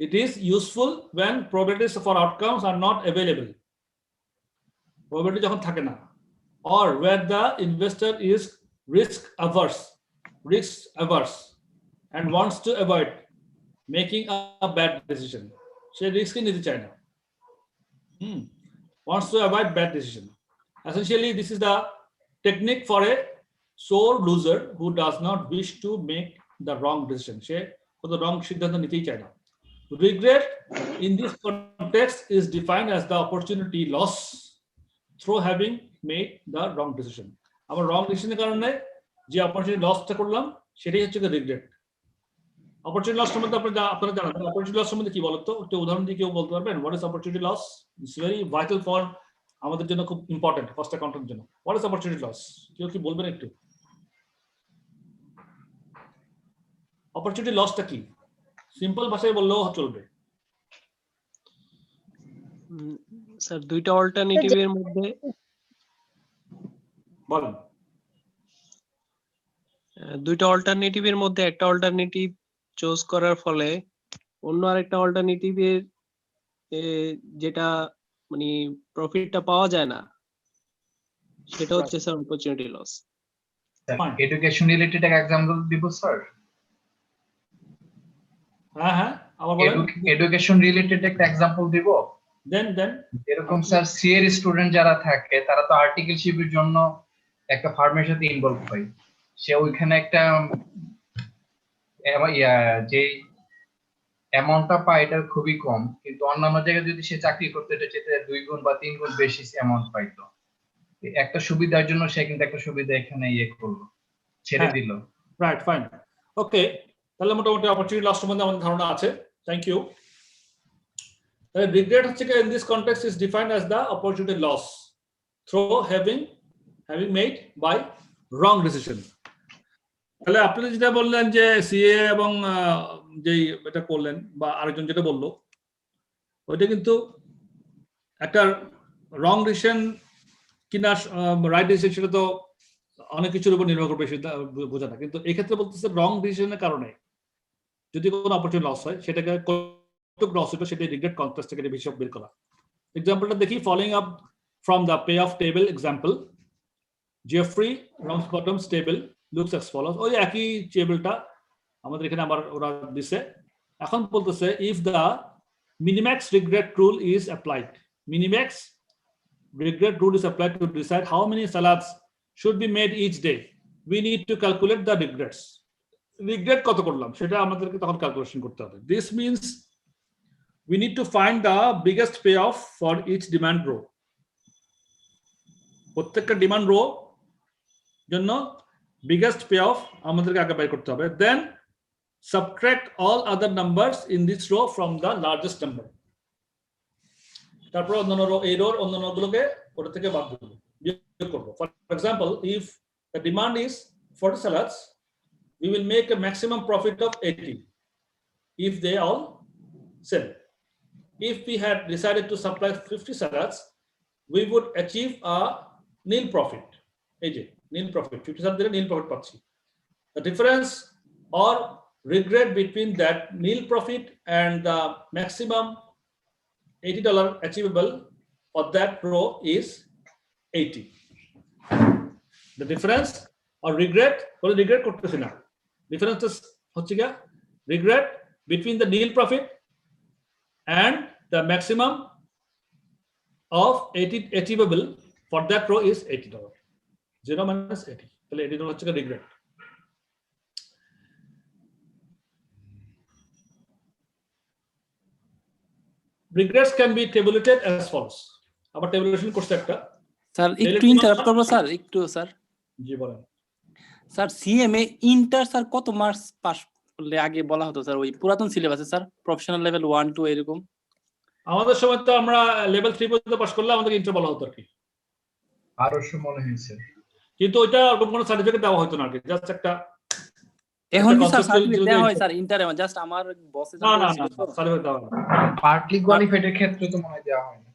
It is useful when probabilities for outcomes are not available. Probability যখন থাকে না, or where the investor is risk averse and wants to avoid making a bad decision. সে রিস্কই নিতে চায় না, wants to avoid bad decision. Essentially, this is the technique for a sore loser who does not wish to make the wrong decision. সে কত রং সিদ্ধান্ত নিতেই চায় না। Regret in this context is defined as the opportunity loss through having made the wrong decision. আমার রং ডিসিশনের কারণে যে opportunity লসটা করলাম সেটাই হচ্ছে রিগ্রেট। অপরচুনিটি লস সম্বন্ধে আপনারা জানেন অপরচুনিটি লস সম্বন্ধে কি বলতো একটা উদাহরণ দিয়ে কেউ বলতে পারবেন what is opportunity loss it's very vital for আমাদের জন্য খুব ইম্পর্টেন্ট কস্ট অ্যাকাউন্টেন্টের জন্য হোয়াট ইজ অপরচুনিটি লস কেউ কি বলবেন একটু অপরচুনিটি লসটা কি সিম্পল ভাষায় বললেও চলবে
স্যার দুইটা অল্টারনেটিভের মধ্যে
বলেন
একটা অল্টারনেটিভ চুজ করার ফলে অন্য আরেকটা অল্টারনেটিভের যেটা মানে প্রফিটটা পাওয়া যায় না সেটা হচ্ছে sir opportunity loss
education related একটা এক্সাম্পল দিব স্যার
হ্যাঁ আবার বলেন
এডুকেশন রিলেটেড একটা এক্সাম্পল দিব
দেন
এরকম স্যার সি এর স্টুডেন্ট যারা থাকে তারা তো আর্টিকেলশিপের জন্য একটা ফার্মের সাথে ইনভলভ হয় সে ওইখানে একটা যে অ্যামাউন্টটা পায় এটা খুবই কম কিন্তু অন্যান্য জায়গায় যদি সে চাকরি করতে এটা চেয়ে 2 গুণ বা 3 গুণ বেশি অ্যামাউন্ট পাইতো একটা সুবিধার জন্য সে কিন্তু একটা সুবিধা এখানে করলো ছেড়ে দিল
রাইট ফাইন ওকে তাহলে মোটামুটি অপরচুনিটি লস সম্বন্ধে আমাদের ধারণা আছে থ্যাংক ইউ তাহলে রিগ্রেট হচ্ছে in this context is defined as the opportunity loss through having made by wrong decision তাহলে আপনি যেটা বললেন যে সিএ এবং যেই এটা করলেন বা আরেকজন যেটা বললো ওইটা কিন্তু একটা রং ডিসিশন কিনা রাইট ডিসিশন সেটা তো অনেক কিছুর উপর নির্ভর করবে সেটা বোঝা না কিন্তু এই ক্ষেত্রে বলতেছে রং ডিসিশনের কারণে যদি কোনো অপরচুনিটি লস হয় সেটাকে কতটুকু লস হলো সেটা রিগ্রেট কনটেক্সট থেকে হিসাব বের করা এক্সাম্পলটা দেখি following up from the pay off table example Jeffrey Ramsbottom's table looks as follows ওই একই টেবিলটা আমাদের এখানে আবার ওরা দিছে এখন বলতেছে if the minimax regret rule is applied minimax regret rule is applied to decide how many salads should be made each day we need to calculate the regrets regret কত করলাম সেটা আমাদেরকে তখন ক্যালকুলেশন করতে হবে this means we need to find the biggest payoff for each demand row প্রত্যেকটা demand rho জন্য biggest payoff আমাদেরকে আগে বের করতে হবে then subtract all other numbers in this row from the largest number তারপর অন্যান্য রো এই রোর অন্যান্য গুলোকে ওটা থেকে বাদ দেব বিয়োগ করব for example if the demand is 40 salads we will make a maximum profit of 80 if they all sell if we had decided to supply 50 salads we would achieve a nil profit এই যে nil profit 50 দিলে nil profit পাচ্ছি the difference or regret between that nil profit and the maximum $80 achievable for that row is 80 the difference or regret করতেছি না difference হচ্ছে কি regret between the nil profit and the maximum of 80 achievable for that row is $80 0 minus 80 তাহলে $80 হচ্ছে regret regrets can be tabulated as follows আবার tabulation করতে একটা
sir একটু ইন্টারাপ্ট করব স্যার একটু স্যার
জি বলেন
স্যার সিএমএ ইন্টার স্যার কত মার্কস পাস করলে আগে বলা হতো স্যার ওই পুরাতন সিলেবাসে স্যার প্রফেশনাল লেভেল 1 2 এরকম
আমাদের সময় তো আমরা লেভেল 3 পর্যন্ত পাস করলে আমাদেরকে ইন্টার বলা হতো আর কি
আরো মনে হয়েছে
কিন্তু ওইটা কোনো সার্টিফিকেট দেওয়া হতো না আর কি জাস্ট একটা
এখন কি স্যার সার্টিফিকেট দেওয়া হয় স্যার ইন্টারে জাস্ট আমার বসে
না সার্টিফিকেট দেওয়া হয়
পার্টলি কোয়ালিফাইডের ক্ষেত্রে তো মনে দেওয়া হয় না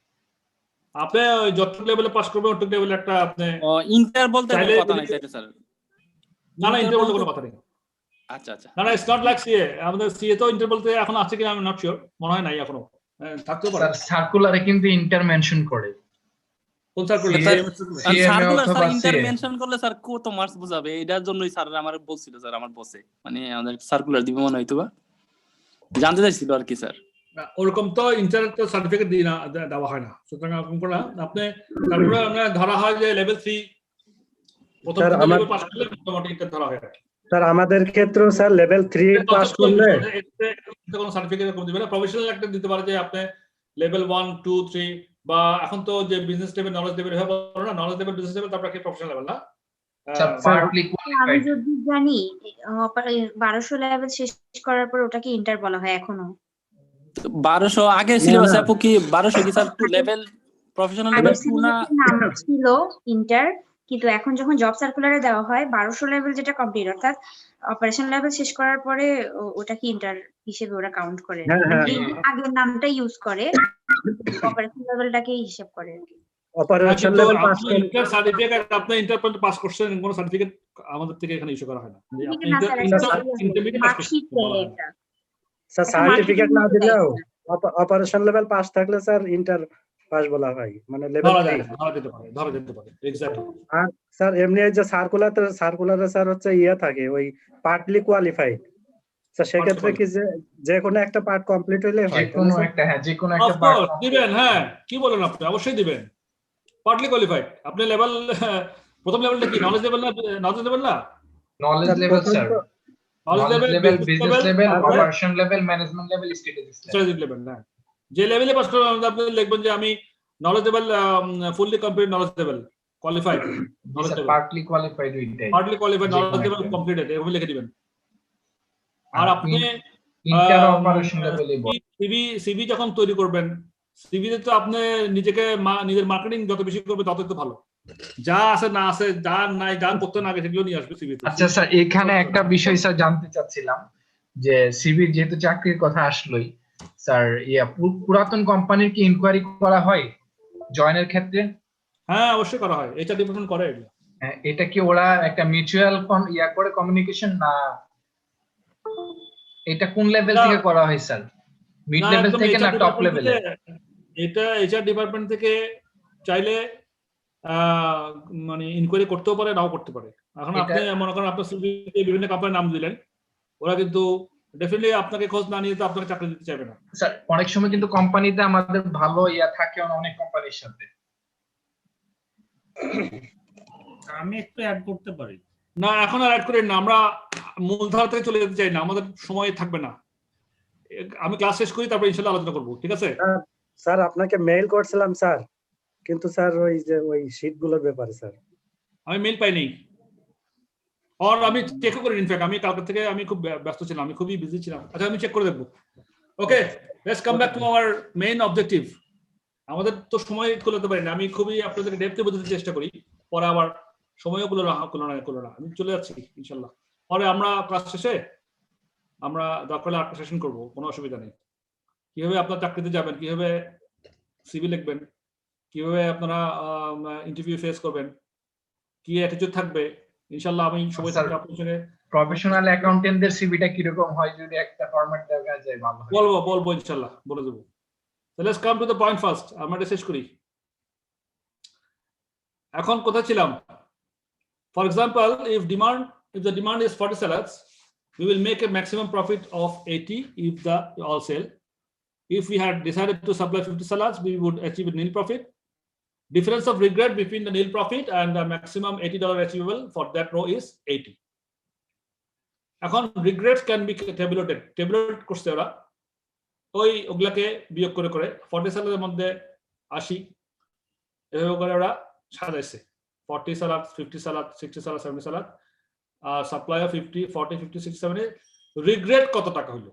আপনি ওই যতটুকু লেভেলে পাস করবেন ওটুকু লেভেলে একটা আপনি
ইন্টার বলতে কোনো কথা নাই তাই স্যার
না ইন্টার বলতে কোনো কথা নেই
আচ্ছা
না ইটস নট লাইক সিএ আমাদের সিএ তো ইন্টার বলতে এখন আছে কিনা আমি নট শিওর মনে হয় নাই এখনো থাকতে পারে
স্যার সার্কুলারে কিন্তু ইন্টার মেনশন করে
কোন circular
circular sir inter mention করলে স্যার কত মার্কস বুঝাবে এটার জন্যই স্যার আমার বলছিল স্যার আমার বসে মানে আমাদের সার্কুলার দিবে মনে হয়তো বা জানতে চাইছিল আর কি স্যার
ওরকম তো ইন্টার তো সার্টিফিকেট দেওয়া হয় না সুতরাং আপনি তারপরে আমরা ধরা হয় যে লেভেল 3 প্রথম লেভেল পাস করলে মোটামুটি ইন্টার ধরা হয়
স্যার আমাদের ক্ষেত্রে স্যার লেভেল 3 পাস করলে
কোনো সার্টিফিকেট এরকম দিবে না প্রফেশনাল একটা দিতে পারে যে আপনি লেভেল 1 2 3 বা এখন তো যে বিজনেস লেভেল নলেজ লেভেল হবে না নলেজ লেভেল বিজনেস লেভেল তারপর কি প্রফেশনাল লেভেল না
পার্টলি
আমি
কোয়ালিফাইড
যদি জানি 1200 লেভেল শেষ করার পর ওটাকে ইন্টার বলা হয় এখনো
1200 আগে
না,
সিলেবাস
না।
আপু কি 1200 কি স্যার টু লেভেল প্রফেশনাল
আগে
লেভেল 2 না
সিলেবাসের নাম ছিল ইন্টার, কিন্তু এখন যখন জব সার্কুলারে দেওয়া হয় 1200 লেভেল যেটা কমপ্লিট, অর্থাৎ অপারেশন লেভেল শেষ করার পরে ওটাকে ইন্টার হিসেবে ওরা কাউন্ট করে,
হ্যাঁ, হ্যাঁ।
আগের নামটা ইউজ করে, অপারেশন লেভেলটাকে হিসাব করে আর কি।
অপারেশন লেভেল পাস করলে
ইন্টার সার্টিফিকেট আপনি ইন্টার পর্যন্ত পাস করছেন, কোনো সার্টিফিকেট আমাদের থেকে এখানে ইস্যু করা হয় না। আপনি
না স্যার,
ইন্টারমিডিয়েট পাস
মার্কশিট দেয় এটা।
স্যার
একটা
সার্টিফিকেট না
marketing
দিলেও
দেয়।
অপারেশন লেভেল পাস থাকলে স্যার ইন্টার পাস বলা হয়, মানে লেভেল
ধরা
3।
যায়, ধরা যেতে পারে এক্স্যাক্টলি।
আর স্যার এমনি এই যে সার্কুলারে স্যার হচ্ছে ইয়ে থাকে ওই পার্টলি কোয়ালিফাইড, স্যার সেক্ষেত্রে কি যে কোনো একটা পার্ট কমপ্লিট হইলে হয়?
যেকোনো একটা, হ্যাঁ যেকোনো একটা
অফকোর্স দিবেন, হ্যাঁ কি বলেন আপনি, অবশ্যই দিবেন। পার্টলি কোয়ালিফাইড আপনি লেভেল প্রথম লেভেলটা কি নলেজ লেভেল না? নলেজ লেভেল না,
knowledge level sir,
knowledge
knowledge
level,
level, business level, operation level, management level,
strategic level না। যে লেভেলে পাস করবেন আপনি লিখবেন যে আমি knowledge level fully complete knowledge level qualified, knowledge level
partly qualified with
partly qualified knowledge level completed এভাবে লিখে দিবেন। আর আপনি
ইন্টার অপারেশন লেভেলে
সিভি যখন তৈরি করবেন, সিভিতে তো আপনি নিজেকে নিজের মার্কেটিং যত বেশি করবে তত তো ভালো। যা আছে না আছে, যা নাই, যা করতে না আগে সেগুলো নিয়ে আসবে সিভিতে।
আচ্ছা স্যার, এখানে একটা বিষয় স্যার জানতে চাচ্ছিলাম যে সিভির যেহেতু চাকরির কথা আসলোই স্যার, পুরাতন কোম্পানির কি ইনকোয়ারি করা হয় জয়েনের ক্ষেত্রে?
হ্যাঁ অবশ্যই করা হয়, এইচআর ডিপার্টমেন্ট করে এগুলো।
এটা কি ওরা একটা মিউচুয়াল করে কমিউনিকেশন, না এটা কোন লেভেল থেকে করা হয় স্যার? মিড লেভেল থেকে না টপ লেভেলে?
এটা এইচআর ডিপার্টমেন্ট থেকে চাইলে মানে ইনকোয়ারি করতেও পারে, নাও করতে পারে। এখন আপনি মনে করেন আপনার সিভিতে বিভিন্ন কোম্পানির নাম দিলেন, ওরা কিন্তু ডেফিনেটলি আপনাকে খোঁজ না নিয়ে তো আপনাকে চাকরি দিতে চাইবে না
স্যার। অনেক সময় কিন্তু কোম্পানিতে আমাদের ভালো থাকে অনেক কোম্পানির সাথে।
আমি একটু অ্যাড করতে পারি
না, এখন আর অ্যাড করেন না, আমরা মূলধারা থেকে চলে যেতে চাই না, আমাদের সময় থাকবে না। আমি ক্লাস শেষ করি, তারপর ইনশাআল্লাহ আলোচনা করব, ঠিক আছে?
স্যার আপনাকে মেইল করছিলাম স্যার, কিন্তু স্যার ওই যে ওই শীটগুলোর ব্যাপারে স্যার
আমি মেইল পাইনি, আর আমি চেক করি। ইনফ্যাক্ট আমি কালকে থেকে আমি খুব ব্যস্ত ছিলাম, আমি খুবই বিজি ছিলাম। আচ্ছা আমি চেক করে দেখবো। Okay, let's come back to our main objective. আমাদের তো সময় খুলতে পারি না, আমি খুবই আপনাদেরকে ডেপথে বোঝাতে চেষ্টা করি, পরে আবার সময়ও খুলো না। আমি চলে যাচ্ছি ইনশাল্লাহ। পরে আমরা ক্লাস শেষে আমরা দরকার হলে আরেকটা সেশন করবো, কোনো অসুবিধা নেই। কিভাবে আপনার চাকরিতে যাবেন, কিভাবে সিভি লিখবেন, কিভাবে আপনারা ইন্টারভিউ ফেস করবেন, কি অ্যাটিটিউড থাকবে, ইনশাআল্লাহ আমি সময় থাকলে আপনার সঙ্গে
প্রফেশনাল অ্যাকাউন্টেন্টদের সিভিটা কি রকম হয় যদি একটা ফরম্যাট দেওয়া যায় ভালো হয়।
বলবো ইনশাআল্লাহ বলে দেবো। So let's come to the point first. আমরা এটা শেষ করি। এখন কোথায় ছিলাম? For example, if the demand is 40 salads, we will make a maximum profit of 80 if the all sell. If we had decided to supply 50 salads, we would achieve a nil profit. Difference of regret between the nil profit and the maximum $80 achievable for that row is 80. এখন regrets can be tabulated. Tabulate করছে ওরা, ওগুলাকে বিয়োগ করে 40 সালাদের মধ্যে 80 এভাবে করে ওরা সাজাইছে। 40 সালাদ, 50 সালাদ, 60 সালাদ, 70 সালাদ, আর সাপ্লাই অফ 50, 40, 50, 60, 70, রিগ্রেট কত টাকা হলো।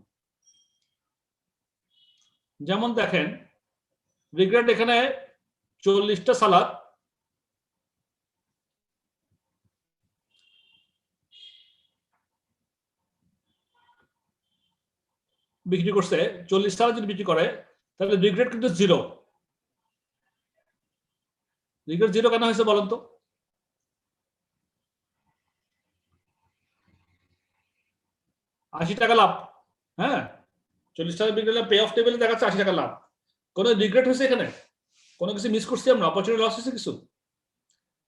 যেমন দেখেন রিগ্রেট এখানে 40টা সালাদ বিক্রি করছে, 40 সালাদ যদি বিক্রি করে তাহলে রিগ্রেট কিন্তু 0। রিগ্রেট 0 কেন হয়েছে বলেন তো? $80 লাভ। হ্যাঁ, 40 টাকা বিক্রি করলে পে অফ টেবিলে দেখাচ্ছে $80 লাভ। কোনো রিগ্রেট হয়েছে এখানে? কোনো কিছু মিস করছি আমরা? অপরচুনিটি লস হয়েছে কিছু?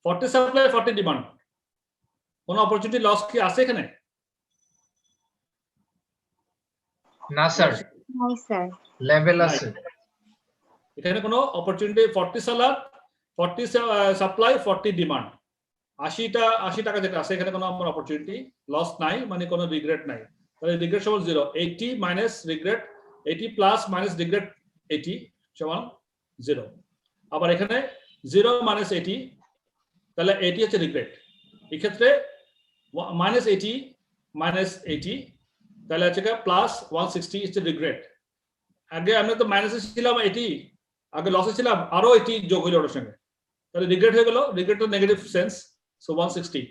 40 সাপ্লাই 40 ডিমান্ড, কোনো অপরচুনিটি লস কি আছে এখানে?
না স্যার,
নাই স্যার,
লেভেল আছে
এখানে কোনো অপরচুনিটি। 40 সালাদ, 40 সাপ্লাই, 40 ডিমান্ড, 80 টাকা যেটা আছে এখানে কোনো অপরচুনিটি লস নাই, মানে কোনো রিগ্রেট নাই। তাহলে রিগ্রেট সমান 0। 80 minus regret, 80 plus minus regret 80 সমান 0। আবার এখানে 0 মাইনাস 80, তাহলে 80 হচ্ছে রিগ্রেট। এই ক্ষেত্রে -80 -80 তাহলে আছে প্লাস 160 ইজ দ্য রিগ্রেট। আগে আমরা তো মাইনাসে ছিলাম 80, আগে লসে ছিলাম আরো 80 যোগ হইল ওর সঙ্গে, তাহলে রিগ্রেট হয়ে গেল। রিগ্রেট তো নেগেটিভ সেন্স, সো 160।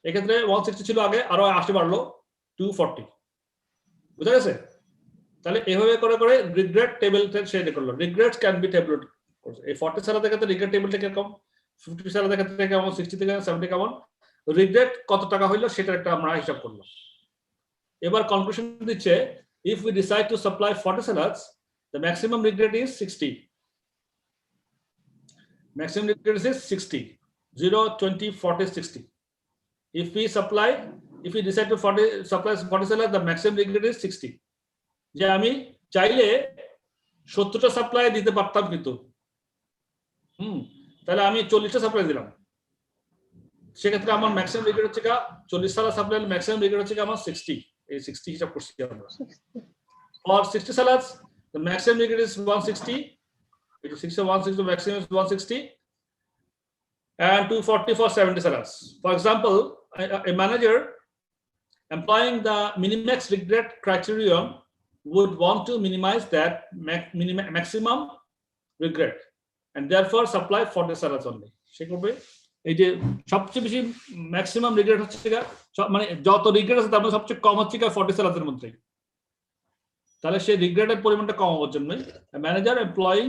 এই ক্ষেত্রে 160 ছিল আগে, আরো 80 বাড়লো 240। বুঝা গেছে? তাহলে এইভাবে করে করে রিগ্রেট টেবিলটা সে করলো। রিগ্রেটস ক্যান বি টেবল করছে। এই 40 সালের ক্ষেত্রে রিগ্রেট টেবিলটা কিরকম, 50 সালের ক্ষেত্রে কেমন, 60 থেকে 70 কেমন, রিগ্রেট কত টাকা হইলো সেটা একটা আমরা হিসাব করলাম। এবার কনক্লুশন দিচ্ছে, if we decide to supply 40 salads, the maximum regret is 60. Maximum regret is 60. 0, 20, 40, 60. If we decide to supply 40 salads, the maximum regret is 60. যে আমি চাইলে 70টা সাপ্লাই দিতে পারতাম, কিন্তু তাহলে আমি 40টা সাপ্লাই দিলাম, সেক্ষেত্রে আমার ম্যাক্সিমাম রিগ্রেট হচ্ছে 40 সালা সাপ্লাই, ম্যাক্সিমাম রিগ্রেট হচ্ছে আমার 60। এই 60 হিসাব করছি আমরা। For 60 salads, the maximum regret is 160. It is 60, 160, the maximum is 160, and 240 for 70 salads. For example, a manager employing the minimax regret criterion would want to minimize that maximum regret, and therefore supply 40 salads only. সে করবে এই যে সবচেয়ে বেশি maximum regret হচ্ছে মানে যত regret আছে তার মধ্যে সবচেয়ে কম হচ্ছে 40 সালাদের মধ্যে, তাহলে সেই রিগ্রেটের পরিমাণটা কমানোর জন্য manager employing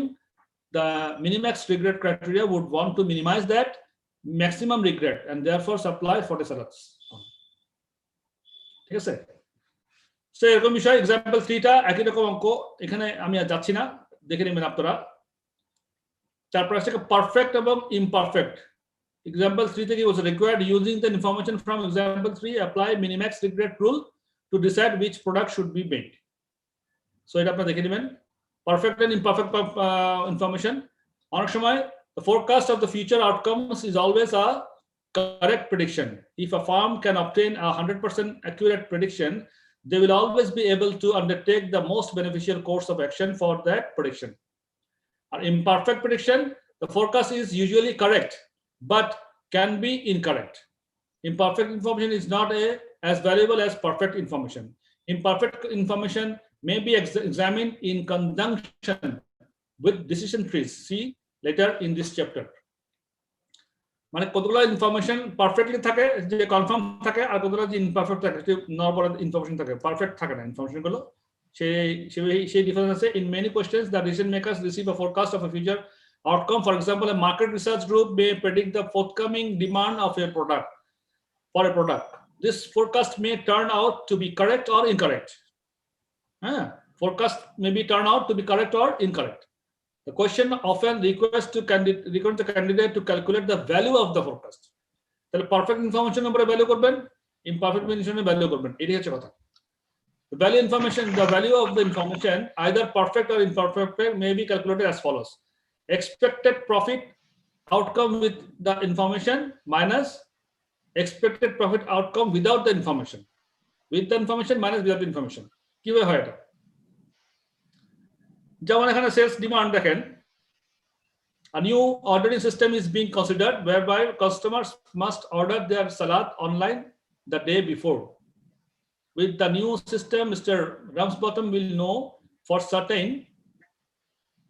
the minimax regret criteria would want to minimize that maximum regret and therefore supply 40 salads. ঠিক আছে? সো এরকম বিষয়। এক্সাম্পল 3টা একই রকম অঙ্ক, এখানে আমি আর যাচ্ছি না, দেখে নেবেন আপনারা। তারপর আছে পারফেক্ট এবং ইমপারফেক্ট। Example 3 থেকে was required using the information from example 3 apply minimax regret rule to decide which product should be made. So এটা আপনারা দেখে নেবেন। Perfect and imperfect information, অনেক সময় the forecast of the future outcomes is always a correct prediction. If a firm can obtain a 100% accurate prediction, they will always be able to undertake the most beneficial course of action for that prediction. An imperfect prediction, the forecast is usually correct but can be incorrect. Imperfect information is not as valuable as perfect information. Imperfect information may be examined in conjunction with decision trees. See later in this chapter. মানে কতগুলো information perfectly থাকে, যে confirm থাকে, আর কতগুলো যে imperfect থাকে, যে normal information থাকে, পারফেক্ট থাকে না ইনফরমেশনগুলো। সেই ডিফারেন্স আছে। In many questions, the decision makers receive a forecast of a future outcome. For example, a market research group may predict the forthcoming demand of a product for a product. This forecast may turn out to be correct or incorrect. Forecast may be turn out to be correct or incorrect. The question often requires the candidate to calculate the value of the forecast. তাহলে perfect information উপরে value করবেন, imperfect ইনফরমেশনের value করবেন, এটাই হচ্ছে কথা। The value of the information, either perfect or imperfect, may be calculated as follows: expected profit outcome with the information minus expected profit outcome without the information, with the information minus without the information. কিভাবে হয় এটা? যেমন এখানে sales demand দেখেন, a new ordering system is being considered whereby customers must order their salad online the day before. With the new system, Mr. Ramsbottom will know for certain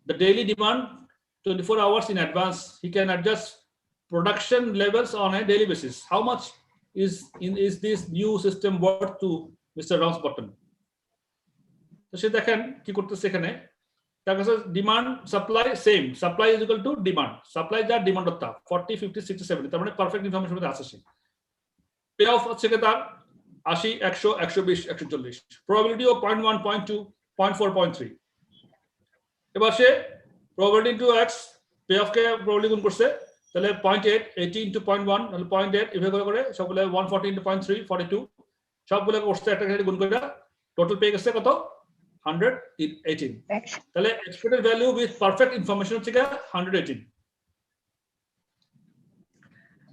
the daily demand 24 hours in advance. He can adjust production levels on a daily basis. How much is this new system worth to Mr. Ramsbottom? So সে দেখেন কি করতেছে এখানে, তার কাছে demand supply same, supply is equal to demand, supply যা demand হতা 40, 50, 60, 70, তার মানে perfect information মধ্যে আছে। সে পে অফ হচ্ছে তার 80, 100, 120, 140, প্রবাবিলিটি ও 0.1, 0.2, 0.4, 0.3। এবার সে probability into x, pay off কে প্রবাবিলিটি গুণ করছে, তাহলে 0.8, 80 ইনটু 0.1, তাহলে 0.8, এভাবে করে সবগুলো 140 ইনটু 0.3, 42, সবগুলো করছে একটা গুণ করে, টোটাল পেয়ে গেছে কত? 118। তাহলে expected value with perfect information হচ্ছে 118,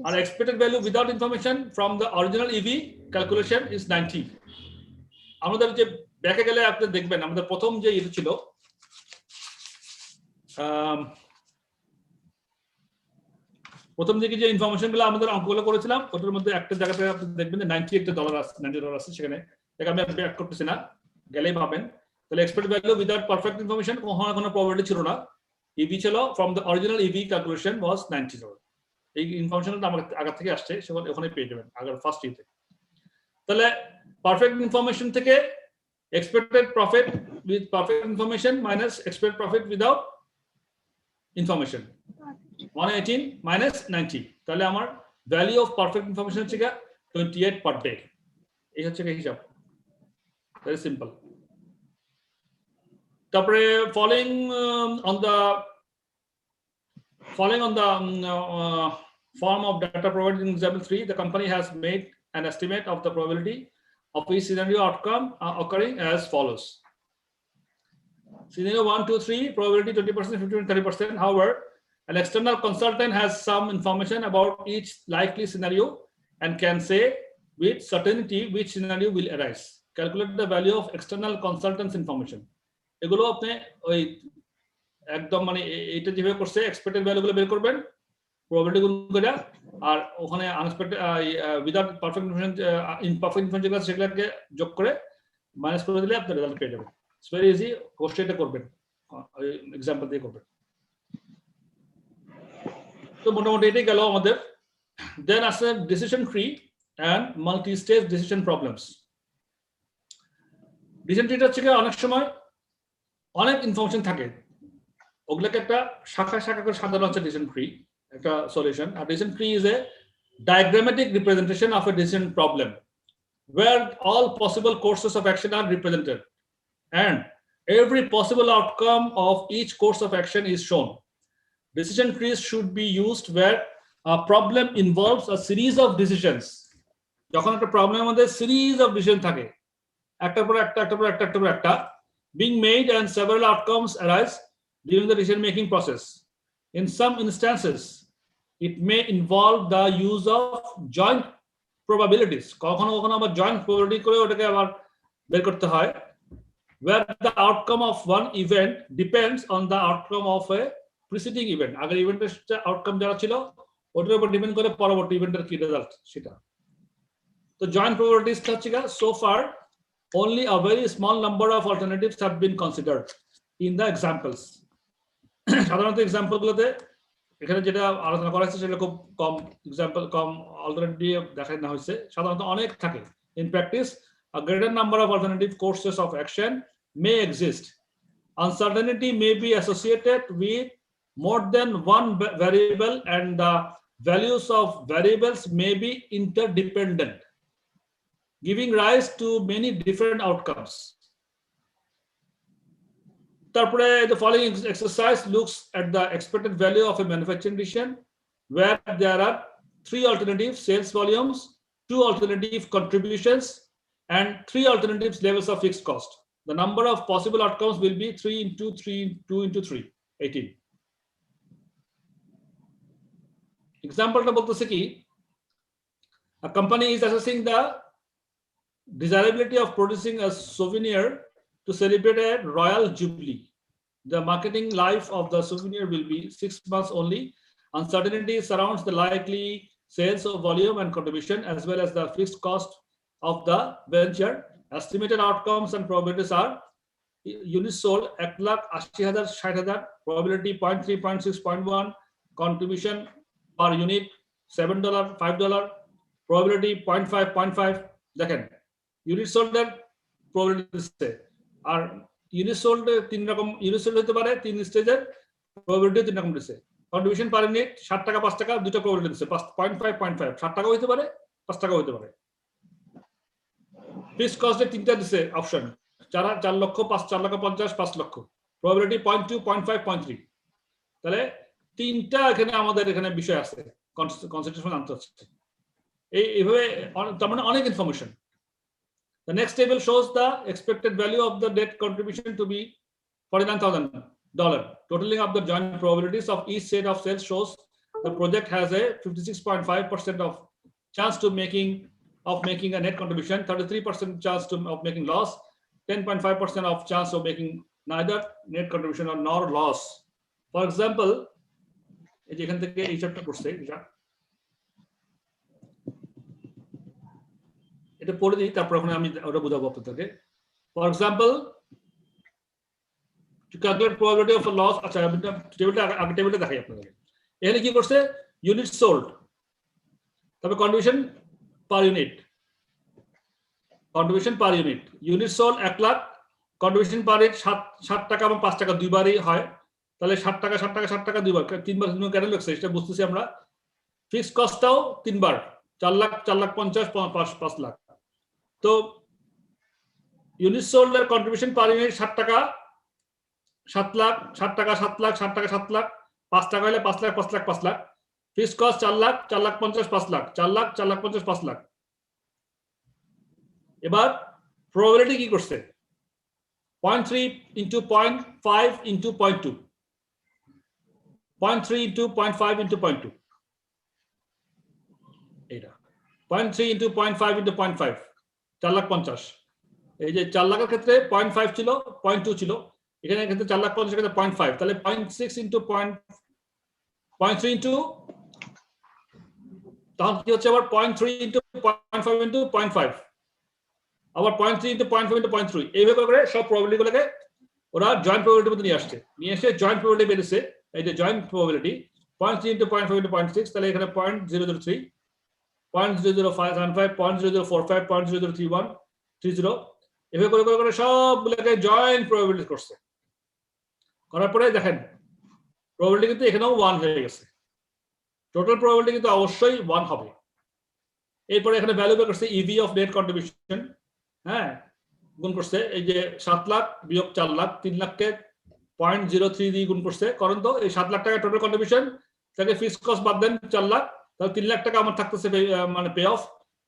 আর expected value without information from the original EV calculation is 90. আমাদের যে ব্যাকে গেলে আপনি দেখবেন আমাদের প্রথম যে এটা ছিল প্রথম দিকে যে ইনফরমেশন গুলো আমাদের অঙ্কগুলো করেছিলাম ওটার মধ্যে একটা জায়গাতে আপনি দেখবেন যে $90 আছে, $90 আছে, সেখানে আমি অ্যাড করতেছি না, গেলেই পাবেন। তাহলে expected value without perfect information কোনো প্রবাবিলিটি ছিল না, ইভি ছিল from the original EV calculation was $90। এই ইনফরমেশনটা আমার আগে থেকে আসছে, সেগুলো ওখানে পেয়ে যাবেন আগের ফার্স্ট ইতে। তাহলে পারফেক্ট ইনফরমেশন থেকে expected profit with perfect information minus expected profit without information, 118 minus 90, তাহলে আমার ভ্যালু অফ পারফেক্ট ইনফরমেশন হচ্ছে 28 পার ডে। এই হচ্ছে হিসাব, ভেরি সিম্পল। তারপরে following on the form of data provided in example 3, the company has made an estimate of the probability of each scenario outcome occurring as follows. Scenario 1, 2, 3, probability 20%, 50%, 30%. However, an external consultant has some information about each likely scenario and can say with certainty which scenario will arise. Calculate the value of external consultant's information. এগুলো আপনি ওই একদম মানে এটা যেভাবে করছে expected ভ্যালুগুলো বের করবেন, প্রবাবিলিটি গুণ করে, আর ওখানে unexpected without perfect information imperfect information যেগুলো সেগুলোকে যোগ করে মাইনাস করে দিলে আপনি রেজাল্ট পেয়ে যাবেন। ইটস ভেরি ইজি, কোশ্চেন এটা করবেন, এক্সাম্পল দিয়ে করবেন। তো মোটামুটি এটাই গেল আমাদের। দেন আসে decision tree and multi stage decision problems. Decision ট্রিটা হচ্ছে অনেক সময় অনেক ইনফরমেশন থাকে, ওগুলোকে একটা শাখা শাখা করে সাজানো হচ্ছে ডিসিশন ট্রি, একটা সলিউশন। আর decision tree is a diagrammatic representation of a decision problem where all possible courses of action are represented and every possible outcome of each course of action is shown. Decision trees should be used where a problem involves a series of decisions. যখন একটা প্রবলেমের মধ্যে series of decision থাকে, একটার পর একটা, একটার পর একটা, একটার পর একটা, being made and several outcomes arise during the decision making process. In some instances, it may involve the use of joint probabilities. কখনো কখনো আবার joint probability করে ওটাকে আবার বের করতে হয়, where the outcome of one event depends on the outcome of a preceding event. আগের ইভেন্টের আউটকাম যারা ছিল ওটার উপর ডিপেন্ড করে পরবর্তী ইভেন্টের কি রেজাল্ট সেটা। তো joint probabilities হচ্ছে so far only a very small number of alternatives have been considered in the examples. সাধারণত এক্সাম্পল গুলোতে এখানে যেটা আলোচনা করা হয়েছে সেটা খুব কম এক্সাম্পল, কম অলরেডি দেখানো হয়েছে, সাধারণত অনেক থাকে। In practice a greater number of alternative courses of action may exist. Uncertainty may be associated with more than one variable and the values of variables may be interdependent, giving rise to many different outcomes. The following exercise looks at the expected value of a manufacturing decision where there are 3 alternative sales volumes, 2 alternative contributions, and 3 alternative levels of fixed cost. The number of possible outcomes will be 3 into 3, 2 into 3, 18. Example ta bolteche ki a company is assessing the desirability of producing a souvenir to celebrate a royal jubilee. The marketing life of the souvenir will be 6 months only. Uncertainty surrounds the likely sales of volume and contribution as well as the fixed cost of the venture. Estimated outcomes and probabilities are units sold 1,80,000, 60,000, probability 0.3, 0.6, 0.1, contribution per unit $7, $5, probability 0.5, 0.5. দেখেন unit সোল্ডের probability দিচ্ছে, আর unit sold 3 রকম unit sold হতে পারে, 3 স্টেজের probability 3 রকম দিচ্ছে। Contribution per unit 60 টাকা 5 টাকা দুটো প্রবাবিলিটি দিচ্ছে, 0.5, 0.5, 60 টাকা হতে পারে 5 টাকা হতে পারে। ফিক্সড কস্টে 3টা দিচ্ছে অপশন, 4 লক্ষ, 4 লক্ষ 50, 5 লক্ষ, প্রবাবিলিটি 0.2, 0.5, 0.3। তাহলে 3টা এখানে আমাদের এখানে বিষয় আছে, কনসিডারেশন আনতে হচ্ছে। এইভাবে তার মানে অনেক information. The next table shows the expected value of the debt contribution to be $49,000. Totaling up the joint probabilities of each set of sales shows the project has a 56.5% of chance to making a net contribution, 33% chance of making loss, 10.5% of chance of making neither net contribution nor loss. For example, এই যে এখান থেকে এই হিসাবটা করছে এটা পড়ে দিই, তারপর ওখানে আমি ওটা বোঝাবো আপনাদেরকে। For example, to calculate probability of a loss, আচ্ছা আমি টেবিলটা আগে টেবিলটা দেখাই আপনাদেরকে। এখানে কি করছে, ইউনিট সোল্ড, তবে contribution per unit, contribution per unit, unit sold 1 lakh, contribution per unit 7 টাকা এবং 5 টাকা দুইবারই হয়, তাহলে 7 টাকা 7 টাকা 7 টাকা দুইবার, তিনবার কেন লাগছে সেটা বুঝতেছি আমরা। ফিক্সড কস্টটাও তিনবার, 4 লাখ 4 লাখ 50 5 লাখ। তো ইউনিট সোল্ড এর কন্ট্রিবিউশন পার ইউনিট 7 টাকা 7 লাখ, 7 টাকা 7 লাখ, 7 টাকা 7 লাখ, 5 টাকা হলে 5 লাখ 5 লাখ 5 লাখ, ফিক্সড কস্ট 4 লাখ 4 লাখ 50 5 লাখ, 4 লাখ 4 লাখ 50 5 লাখ। এবার প্রবাবিলিটি কি করছে, 0.3 ইনটু 0.5 ইনটু 0.2, 0.3 ইনটু 0.5 ইনটু 0.2, এইটা 0.3 ইনটু 0.5 ইনটু 0.5, 4 লাখ 50। এই যে 4 লাখের ক্ষেত্রে 0.5 ছিল, 0.2 ছিল, এখানে ক্ষেত্রে 4 লাখ 50 ক্ষেত্রে 0.5, তাহলে 0.6 ইনটু 0.3 ইনটু, তখন কি হচ্ছে আবার 0.3 ইনটু 0.5 ইনটু 0.5, আবার 0.3 ইনটু 0.5 ইনটু 0.3, এইভাবে করে সব প্রবাবিলিটি গুলোকে ওরা জয়েন্ট প্রবাবিলিটির মধ্যে নিয়ে আসছে, নিয়ে এসে জয়েন্ট প্রবাবিলিটি বেরিয়েছে। এই যে জয়েন্ট প্রবাবিলিটি 0.3 ইনটু 0.5 ইনটু 0.6, তাহলে এখানে 0.003, 0.00575, 0.0045, 0.0031, 30, এভাবে করে করে সবগুলোকে জয়েন্ট প্রবাবিলিটি করছে। করার পরে দেখেন প্রবাবিলিটি কিন্তু এখানেও 1 হয়ে গেছে, টোটাল প্রবাবিলিটি কিন্তু অবশ্যই 1 হবে। এরপরে এখানে ভ্যালু বের করছে ইভি অফ নেট কন্ট্রিবিউশন, হ্যাঁ, গুণ করছে এই যে 7 লাখ বিয়োগ 4 লাখ, 3 লাখকে 0.03 দিয়ে গুণ করছে। কারণ তো এই 7 লাখ টাকা টোটাল কন্ট্রিবিউশন থেকে ফিক্সড কস্ট বাদ দেন 4 লাখ, তাহলে 3 লাখ টাকা আমার থাকতেছে মানে পে অফ।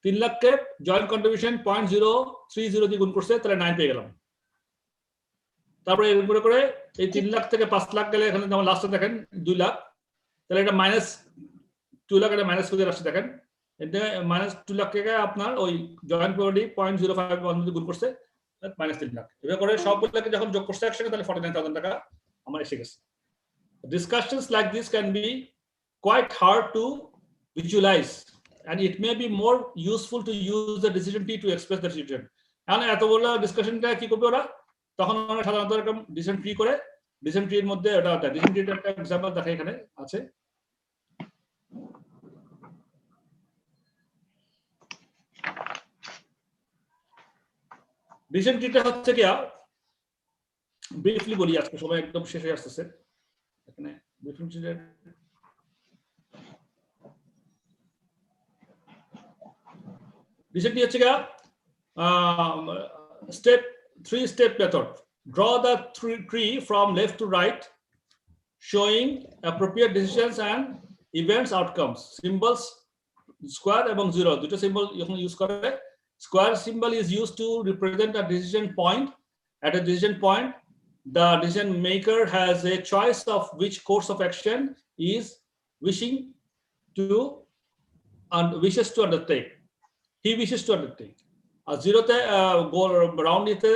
3 লাখকে জয়েন্ট কন্ট্রিবিউশন 0.030 দিয়ে গুণ করছে, তাহলে 9 পেয়ে গেলাম। তারপরে এরপরে করে এই 3 লাখ থেকে 5 লাখ গেলে এখানে যেমন লাস্টে দেখেন 2 লাখ, তাহলে এটা মাইনাস 2 লাখ, এটা মাইনাস করে আসছে দেখেন, এটা মাইনাস 2 লাখ থেকে আপনার ওই জয়েন্ট প্রবাবিলিটি 0.051 দিয়ে গুণ করছে, মাইনাস 3 লাখ। এভাবে করে সবগুলোকে যখন যোগ করছে একসাথে, তাহলে 49,000 টাকা আমার এসে গেছে। Discussions like this can be quite hard to visualize, and it may be more useful to use the decision tree to express the decision. এখন এত বড় ডিসকাশনটা কি করবে ওরা, তখন আমরা সাধারণত এরকম ডিসিশন ট্রি করে, ডিসিশন ট্রির মধ্যে ওটা ডিসিশন ট্রির একটা एग्जांपल দেখাই এখানে আছে। ডিসিশন ট্রিটা হচ্ছে কি, ব্রিফলি বলি, আজকে সময় একদম শেষ হয়ে আসছে। এখানে ডিসিশন ট্রির ডিসিশন ট্রি হচ্ছে কি, step 3-step method. Draw the tree from left to right, showing appropriate decisions and events outcomes. Symbols square এবং 0 দুটো সিম্বল যখন ইউজ করে, square symbol is used to represent a decision point. At a decision point, the decision maker has a choice of which course of action is wishes to undertake. He wishes to undertake. A 0তে go round ite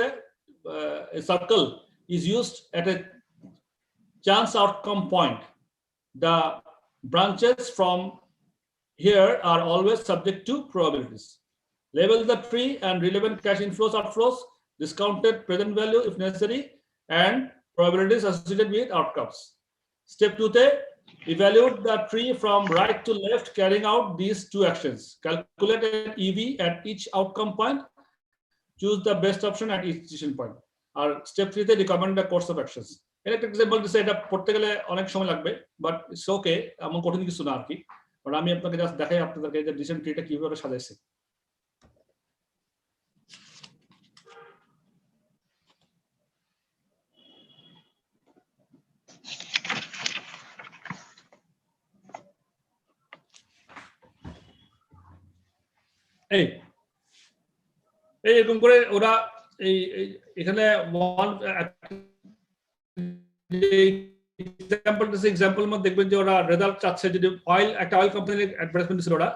a circle is used at a chance outcome point. The branches from here are always subject to probabilities. Label the tree and relevant cash inflows, outflows, discounted present value if necessary, and probabilities associated with outcomes. Step 2, evaluate the tree from right to left, carrying out these two actions. Calculate an EV at each outcome point. Choose the best option at each decision point. Or step 3, recommend the course of actions. একটা example দিছে, এটা পড়তে গেলে অনেক সময় লাগবে, but it's ওকে, এমন কঠিন কিছু না আর কি। বাট আমি আপনাকে জাস্ট দেখাই আপনাদেরকে যে ডিসিশন ট্রিটা কিভাবে সাজাইছে। এরকম করে ওরা এখানে এক্সাম্পল মধ্যে দেখবেন যে ওরা রেজাল্ট চাচ্ছে, যদি একটা অয়েল কোম্পানির অ্যাডভার্টাইজমেন্ট দিছিল, ওরা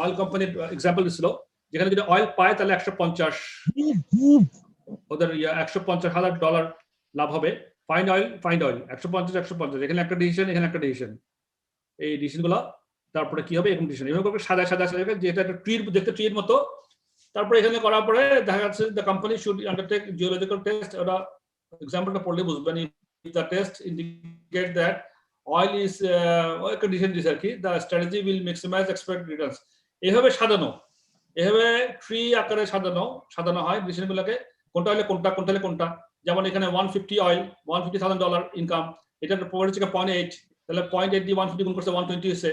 অয়েল কোম্পানির এক্সাম্পল দিছিল, যেখানে যদি অয়েল পায় তাহলে 150 ওদের $150,000 লাভ হবে। ফাইন্ড অয়েল 150, এখানে একটা ডিসিশন, এখানে একটা ডিসিশন। এই ডিসিশনগুলো, তারপরে কি হবে এরকম ডিসিশন এভাবে সাদা সাদা সাদা, যেটা একটা ট্রির দেখতে ট্রির মতো। তারপরে এখানে করার পরে দেখা যাচ্ছে the company should undertake geological test. ওটা এক্সাম্পলটা পড়লে বুঝবেন। The test indicate that oil is একটা ডিসিশন দিছে আর কি, the strategy will maximize expected returns. এভাবে সাজানো, এভাবে ট্রি আকারে সাজানো হয় ডিসিশনগুলোকে, কোনটা হলে কোনটা, কোনটা হলে কোনটা। যেমন এখানে 150 অয়েল, $150,000 ইনকাম, এটার প্রফিট হচ্ছে 0.8, তাহলে 0.8 দিয়ে 150 গুণ করছে 120 হচ্ছে।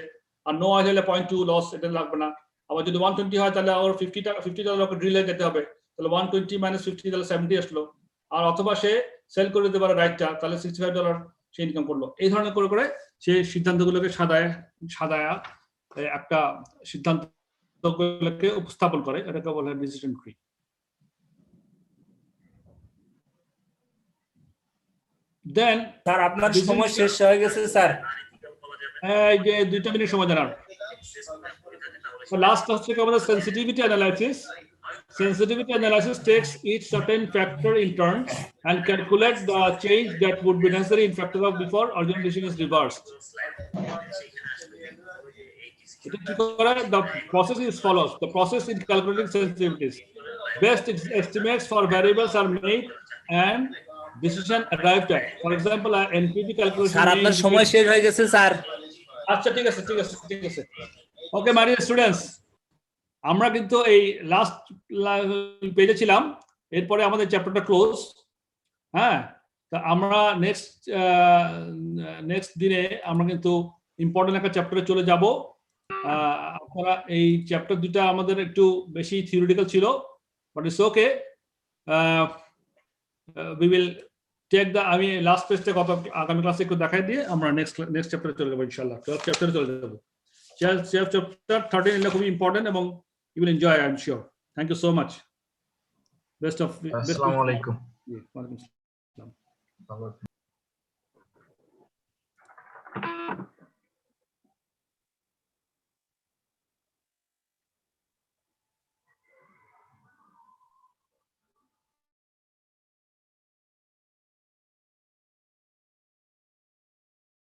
আর নো অয়েল হলে 0.2 লস, এটা লাগবে না। আবার যদি 120 হয় তাহলে আবার $50 ড্রিলে যেতে হবে, তাহলে 120 - 50 তাহলে 70 আসলো। আর অথবা সে সেল করে দিতে পারে রাইটটা, তাহলে $65 সে ইনকাম করলো। এই ধরনের করে করে সে সিদ্ধান্তগুলোকে সাদায়া একটা সিদ্ধান্তগুলোকে উপস্থাপন করে, এটাকে বলা হয় ডিসিশন ট্রি। দেন
স্যার আপনার সময় শেষ হয়ে গেছে স্যার।
এই যে 2 মিনিট সময় দেন। লাস্ট হচ্ছে কি আমাদের sensitivity analysis. Sensitivity analysis takes each certain factor in turn and calculates the change that would be necessary in factor of before original decision is reversed. The process is follows. The process in calculating sensitivities. Best estimates for variables are made and decision arrived at. For example, NPV calculation.
Sir আপনার সময় শেষ হয়ে গেছে sir.
আচ্ছা ঠিক আছে। ওকে my dear students, আমরা কিন্তু এই লাস্ট পেজে ছিলাম, এরপরে আমাদের চ্যাপ্টারটা ক্লোজ। হ্যাঁ, তা আমরা নেক্সট দিনে আমরা কিন্তু ইম্পর্টেন্ট একটা চ্যাপ্টারে চলে যাব। আপনারা এই চ্যাপ্টার দুটা আমাদের একটু বেশি থিওরিটিক্যাল ছিল, but it's okay. We will take the, আমি লাস্ট পেজটা কত আগামী ক্লাসে একটু দেখাই দিয়ে আমরা নেক্সট চ্যাপ্টারে চলে যাবো ইনশাআল্লাহ। 12 চ্যাপ্টারে চলে যাবো। চ্যাপ্টার 13 এটা খুবই ইম্পর্টেন্ট এবং you will enjoy, I'm sure. Thank you so much. Best of.
Assalamu alaikum.
Wa alaikum assalam.